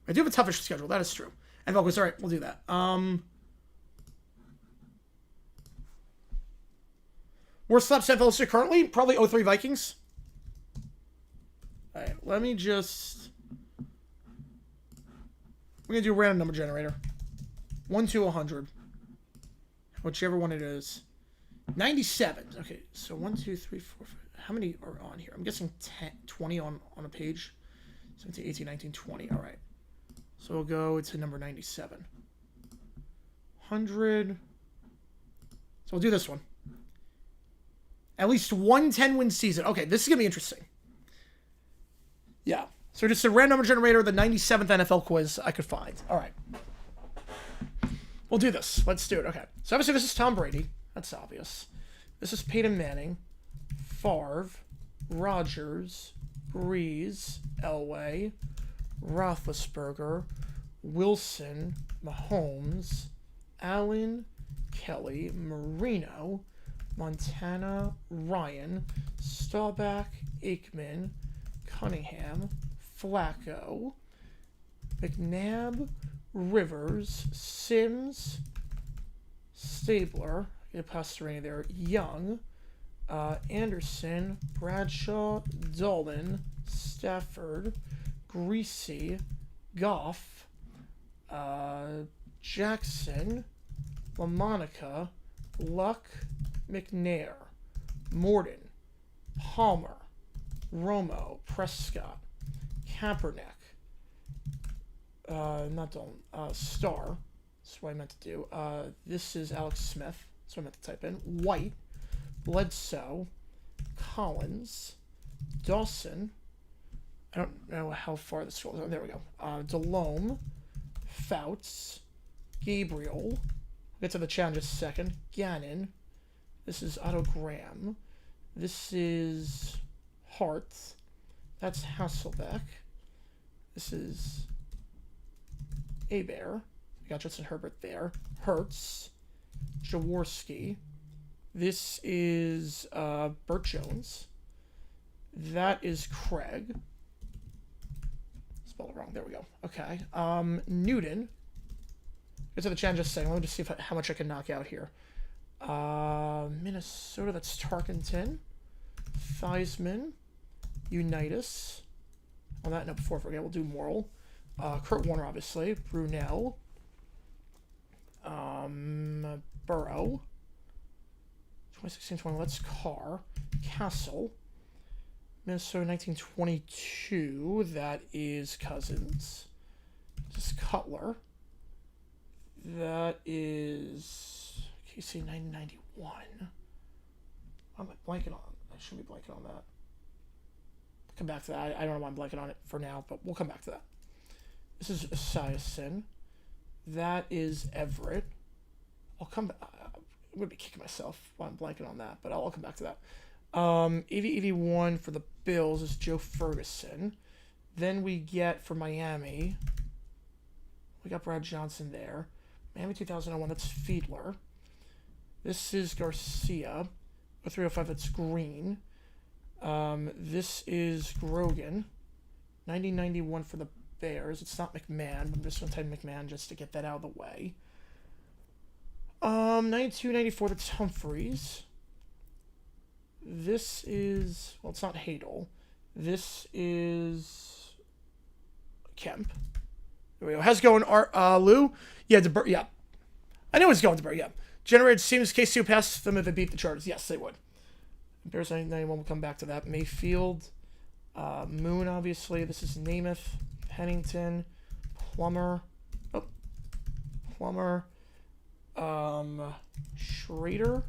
I do have a toughish schedule, that is true. And Falcons, all right, we'll do that. Worst slaps NFL currently? Probably 03 Vikings. All right, let me just... We're going to do a random number generator. 1 to 100. Whichever one it is. 97. Okay, so 1, 2, 3, 4, 5. How many are on here? I'm guessing 10, 20 on a page. 17, 18, 19, 20. All right. So we'll go to number 97. 100. So we'll do this one. At least one 10-win season. Okay, this is going to be interesting. Yeah. So just a random number generator, the 97th NFL quiz I could find. All right. We'll do this. Let's do it. Okay. So obviously this is Tom Brady. That's obvious. This is Peyton Manning, Favre, Rodgers, Breeze, Elway, Roethlisberger, Wilson, Mahomes, Allen, Kelly, Marino, Montana, Ryan, Staubach, Aikman, Cunningham, Flacco, McNabb, Rivers, Sims, Stabler, get past Rainey there, Young, Anderson, Bradshaw, Dolan, Stafford, Greasy, Goff, Jackson, LaMonica, Luck, McNair, Morden, Palmer, Romo, Prescott, Kaepernick, not Dolan, Star, that's what I meant to do. This is Alex Smith, that's what I meant to type in. White, Bledsoe, Collins, Dawson, I don't know how far this goes. Oh, there we go. Delhomme, Fouts, Gabriel. We'll get to the challenge in a second. Gannon. This is Otto Graham. This is Hart. That's Hasselbeck. This is Abear. We got Justin Herbert there. Hertz. Jaworski. This is Burt Jones. That is Craig. Spelled it wrong. There we go. Okay. Newton. Get to the challenge just a second. Let me just see how much I can knock out here. Minnesota. That's Tarkenton. Theismann. Unitas. On that note, before I forget, we'll do Morrill. Kurt Warner, obviously. Brunel. Burrow. 2016-20. That's Carr. Castle. Minnesota 1922. That is Cousins. This is Cutler. That is KC 1991. I'm blanking on. I should be blanking on that. Come back to that. I don't know why I'm blanking on it for now, but we'll come back to that. This is Esiason. That is Everett. I'll come back. I'm going to be kicking myself while I'm blanking on that, but I'll come back to that. 80-81 for the Bills is Joe Ferguson. Then we get for Miami, we got Brad Johnson there. Miami 2001, that's Fiedler. This is Garcia. 305, that's Green. This is Grogan. 90-91 for the Bears. It's not McMahon. I'm just going to type McMahon just to get that out of the way. 92-94, that's Humphreys. This is, well, it's not Hadel. This is Kemp. There we go. How's it going, Lou? Yeah, yeah. I know it's going to yeah. Generated seems KC passed them if they beat the Chargers. Yes, they would. Bears 91, we'll come back to that. Mayfield. Moon, obviously. This is Namath. Pennington. Plummer. Oh. Plummer. Schrader.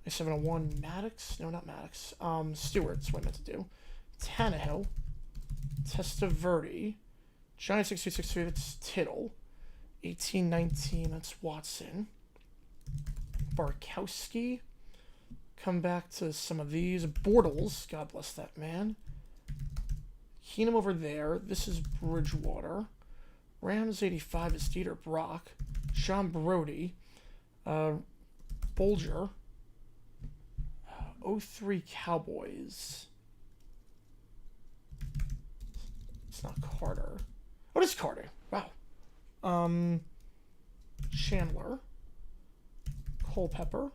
701 Maddox. No, not Maddox. Stewart's what I meant to do. Tannehill. Testaverde. Giant 6263, that's Tittle. 1819, that's Watson. Barkowski. Come back to some of these. Bortles. God bless that man. Keenum over there. This is Bridgewater. Rams 85 is Dieter Brock. Sean Brody. Bolger. 03 Cowboys. It's not Carter. What is Carter? Wow. Chandler. Culpepper.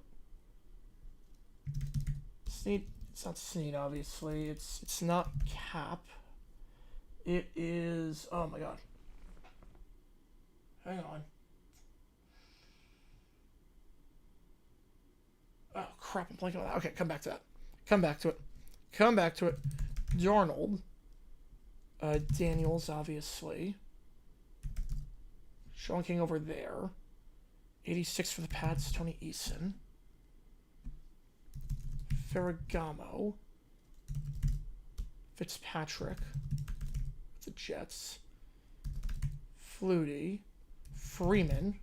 Snead. It's not Snead, obviously. It's not Cap. It is. Oh my God. Hang on. Oh crap! I'm blanking on that. Okay, come back to that. Come back to it. Come back to it. Darnold. Daniels, obviously. Sean King over there. 86 for the Pats, Tony Eason. Ferragamo. Fitzpatrick. The Jets. Flutie. Freeman.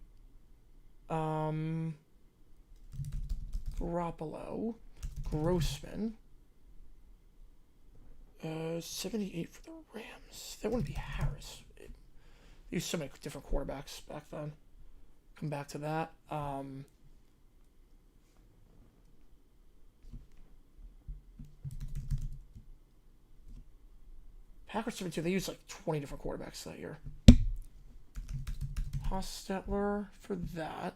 Garoppolo. Grossman. 78 for the Rams. That wouldn't be Harris. They used so many different quarterbacks back then. Come back to that. Packers 72. They used like 20 different quarterbacks that year. Hostetler for that.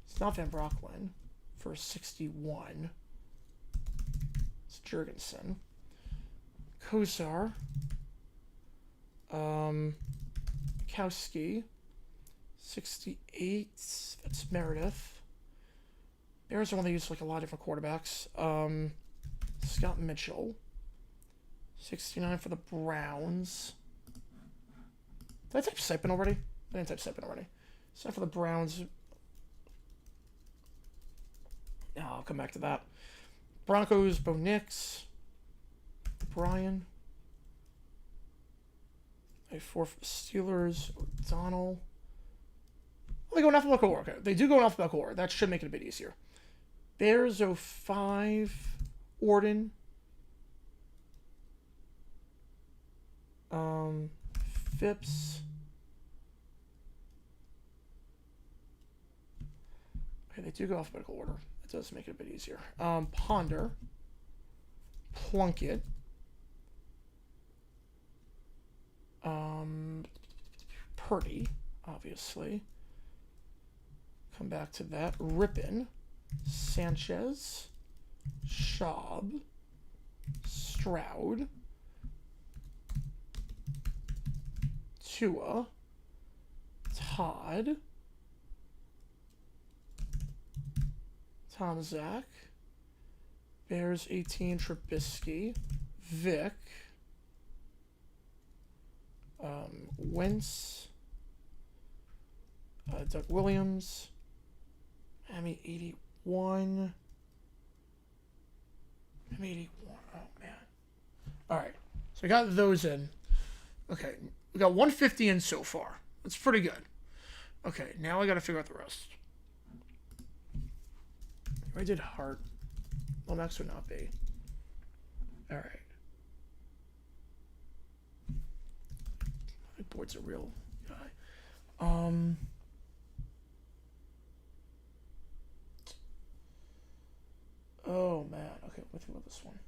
It's not Van Brocklin for 61. It's Jurgensen. Kozar. Kowski. 68. That's Meredith. Bears are one they use like a lot of different quarterbacks. Scott Mitchell. 69 for the Browns. Did I type Sipin already? I didn't type Sipin already. So for the Browns. Yeah, I'll come back to that. Broncos, Bo Nix. Brian. A 4 for the Steelers. O'Donnell. Well, they go in alphabetical order. Okay, they do go in alphabetical order. That should make it a bit easier. Bears 05. Orden. Phipps. Okay, they do go alphabetical order. That does make it a bit easier. Ponder. Plunkett. Purdy, obviously. Come back to that. Rippin. Sanchez. Schaub. Stroud. Tua. Todd. Tom Zach. Bears 18. Trubisky. Vic. Wentz. Doug Williams. Miami 81. Miami 81. Oh, man. All right. So we got those in. Okay. We got 150 in so far. That's pretty good. Okay. Now I got to figure out the rest. I did heart. Well, next would not be. All right. My board's a real guy. Oh, man. Okay, what do you think about this one?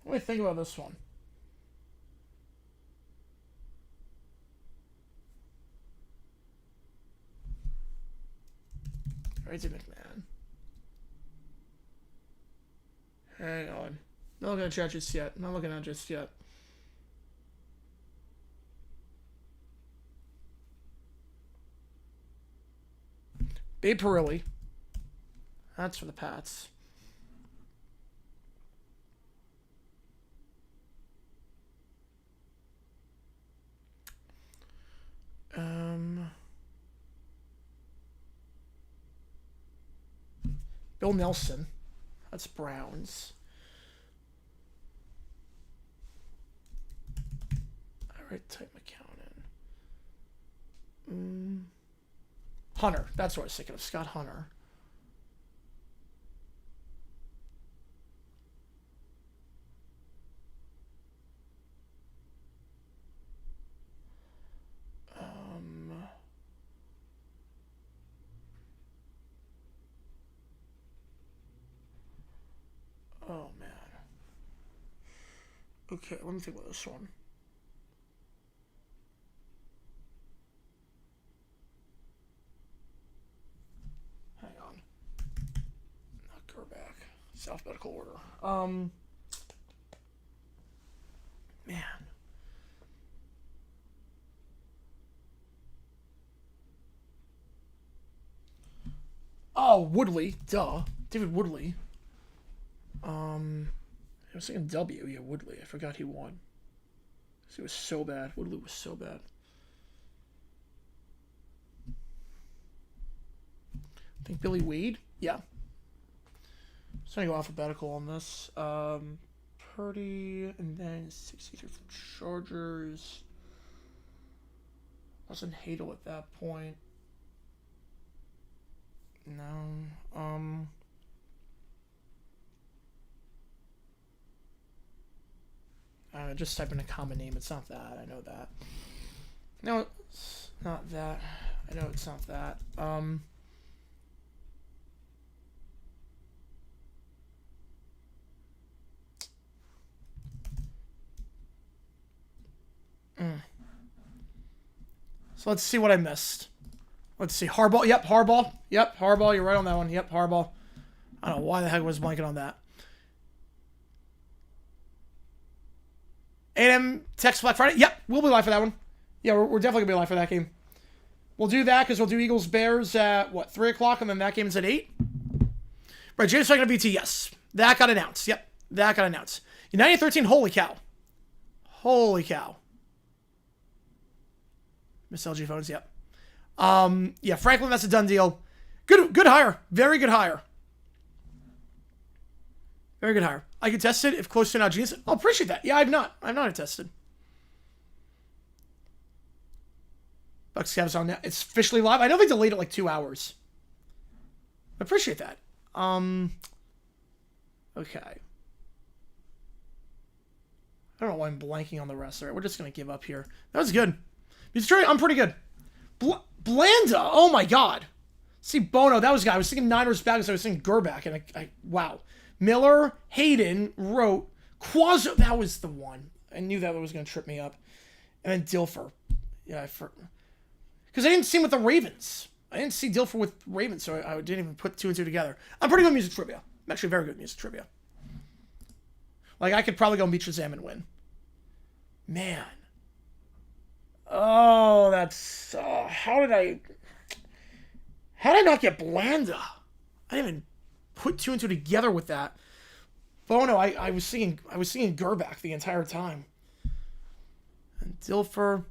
What do you think about this one? Reggie McMahon. Hang on. Not looking at chat just yet. Not looking at just yet. Babe Perilli. That's for the Pats. Bill Nelson. That's Browns. All right, type McCown. Hunter. That's what I was thinking of. Scott Hunter. Oh, man. Okay, let me think about this one. Hang on. Not Gerback. It's alphabetical order. Man. Oh, Woodley. Duh. David Woodley. I was thinking W. Yeah, Woodley. I forgot he won. He was so bad. Woodley was so bad. I think Billy Wade. Yeah. So I'm gonna go alphabetical on this. Purdy, and then 63 from Chargers. Wasn't Hadel at that point. No. Just type in a common name. It's not that. I know that. No, it's not that. I know it's not that. So let's see what I missed. Let's see. Harbaugh. Yep, Harbaugh. Yep, Harbaugh. You're right on that one. Yep, Harbaugh. I don't know why the heck I was blanking on that. A&M Tex Black Friday. Yep, we'll be live for that one. Yeah, we're definitely going to be live for that game. We'll do that because we'll do Eagles-Bears at, what, 3 o'clock, and then that game's at 8? Right, James Franklin BT, yes. That got announced. Yep, that got announced. United 13, holy cow. Holy cow. Miss LG phones, yep. Yeah, Franklin, that's a done deal. Good hire. Very good hire. Very good hire. I could test it if close to now genius. I'll appreciate that. Yeah, I've not tested. Bucks Cavs on now. It's officially live. I know they delayed it like 2 hours. I appreciate that. Okay. I don't know why I'm blanking on the rest. All right, we're just going to give up here. That was good. Detroit, I'm pretty good. Blanda, oh my God. See, Bono, that was a guy. I was thinking Niners back, so I was thinking Gerback, and wow. Miller, Hayden, wrote, Quazzo, that was the one. I knew that was going to trip me up. And then Dilfer. Yeah, because I didn't see him with the Ravens. I didn't see Dilfer with Ravens, so I didn't even put 2 and 2 together. I'm pretty good at music trivia. I'm actually very good at music trivia. Like, I could probably go meet Shazam and win. Man. Oh, that's... how did I not get Blanda? I didn't even put 2 and 2 together with that. Bono, I was singing Gerback the entire time. And Dilfer...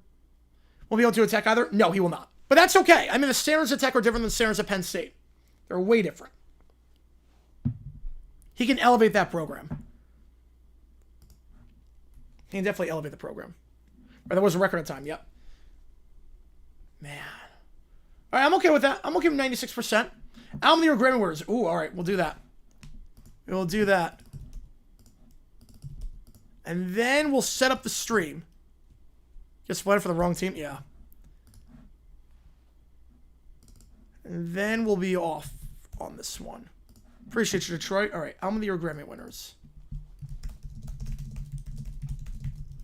Won't be able to attack either? No, he will not. But that's okay. I mean, the standards of Tech are different than the standards of Penn State. They're way different. He can elevate that program. He can definitely elevate the program. Right, that was a record of time, yep. Man. All right, I'm okay with that. I'm okay with 96%. Album of the year Grammy winners. Ooh, all right, we'll do that. We'll do that. And then we'll set up the stream. Just playing for the wrong team? Yeah. And then we'll be off on this one. Appreciate you, Detroit. All right, album of the year Grammy winners.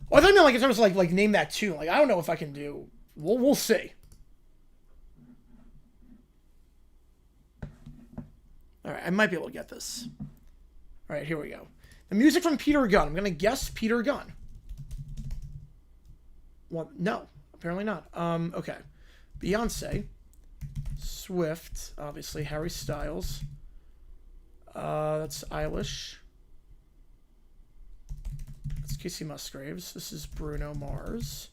Oh, I thought you meant like in terms of like name that tune. Like I don't know if I can do. We'll see. All right, I might be able to get this. All right, here we go. The music from Peter Gunn. I'm gonna guess Peter Gunn. Well, no, apparently not. Okay, Beyonce, Swift, obviously Harry Styles. That's Eilish. That's Casey Musgraves. This is Bruno Mars.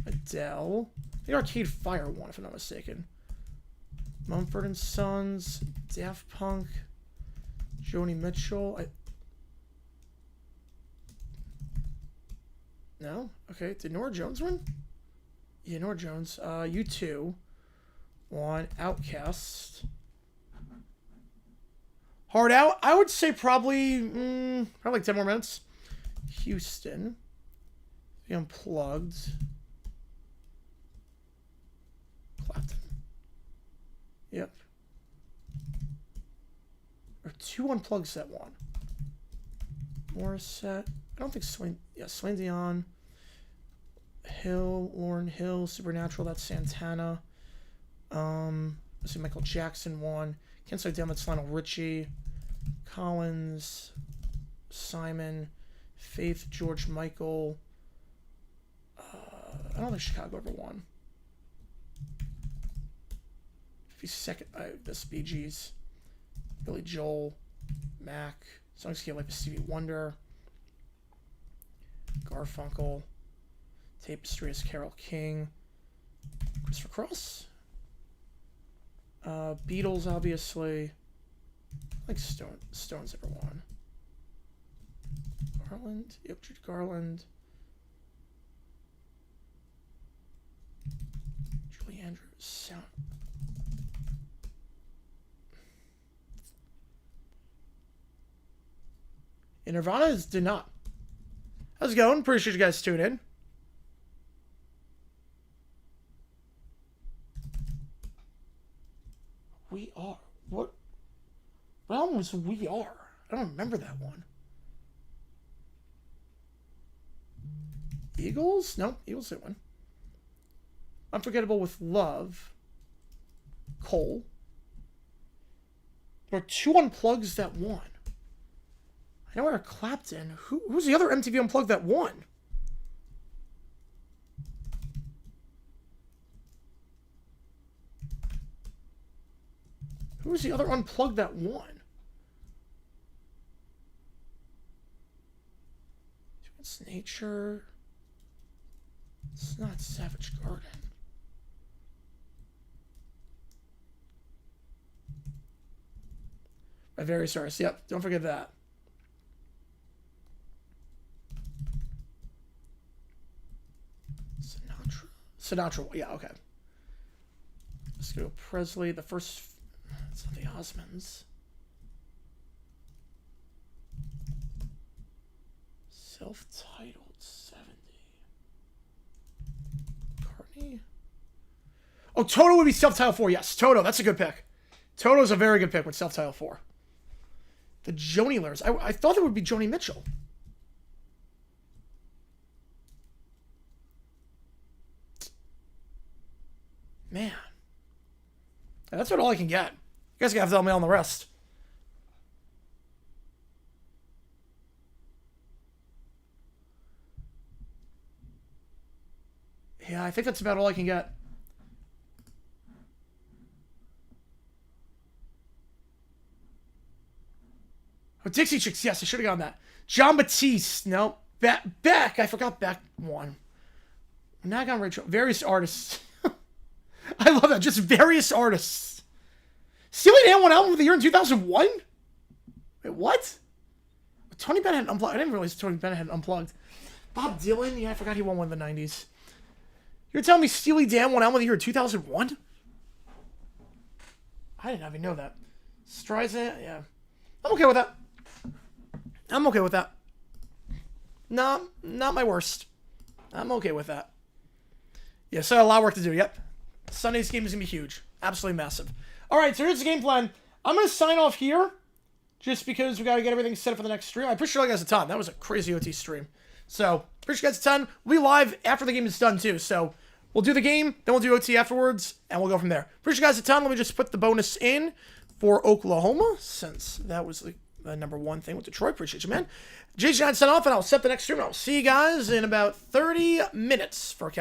Adele. The Arcade Fire one, if I'm not mistaken. Mumford & Sons. Daft Punk. Joni Mitchell. No? Okay. Did Norah Jones win? Yeah, Norah Jones. U2. One. Outkast. Hard Out. I would say probably like 10 more minutes. Houston. The Unplugged. Clapton. Yep. Or 2 Unplugged set 1. Morissette. I don't think Celine Dion. Hill, Lauryn Hill, Supernatural, that's Santana. Let's see, Michael Jackson 1. Can't Slow Down, that's Lionel Richie. Collins, Simon, Faith, George Michael. I don't think Chicago ever won. 52nd, this Bee Gees. Billy Joel, Mac. Songs Came like Stevie Wonder. Garfunkel. Tapestry is Carole King. Christopher Cross. Beatles, obviously. I think Stones ever won. Garland. Yep, Jude Garland. Julie Andrews. Sound. And Nirvana did not. How's it going? Appreciate you guys tuning in. We Are. What album was We Are? I don't remember that one. Eagles? No, Eagles didn't win. Unforgettable with Love. Cole. There are 2 unplugs that won. I know Eric Clapton. Who's the other MTV Unplugged that won? Who was the other Unplugged that won? It's Nature. It's not Savage Garden. By various artists. Yep, don't forget that. Sinatra. Yeah, okay. Let's go Presley. The first... It's not the Osmonds. Self-titled 70. McCartney. Oh, Toto would be self-titled 4. Yes, Toto. That's a good pick. Toto's a very good pick with self-titled 4. The Joni Lairs. I thought it would be Joni Mitchell. Man. That's about all I can get. You guys gotta have to tell me on the rest. Yeah, I think that's about all I can get. Oh, Dixie Chicks. Yes, I should have gotten that. John Batiste. No. Beck. I forgot Beck won. Nagon Rachel. Various artists. I love that. Just various artists. Steely Dan won Album of the Year in 2001? Wait, what? Tony Bennett Unplugged. I didn't realize Tony Bennett had Unplugged. Bob Dylan? Yeah, I forgot he won one in the 90s. You're telling me Steely Dan won Album of the Year in 2001? I didn't even know that. Streisand? Yeah. I'm okay with that. I'm okay with that. No, not my worst. I'm okay with that. Yeah, so a lot of work to do. Yep. Sunday's game is going to be huge. Absolutely massive. All right, so here's the game plan. I'm going to sign off here just because we got to get everything set up for the next stream. I appreciate you guys a ton. That was a crazy OT stream. So, appreciate you guys a ton. We'll be live after the game is done, too. So, we'll do the game, then we'll do OT afterwards, and we'll go from there. Appreciate you guys a ton. Let me just put the bonus in for Oklahoma, since that was the number 1 thing with Detroit. Appreciate you, man. JG9 sign off, and I'll set the next stream. I'll see you guys in about 30 minutes for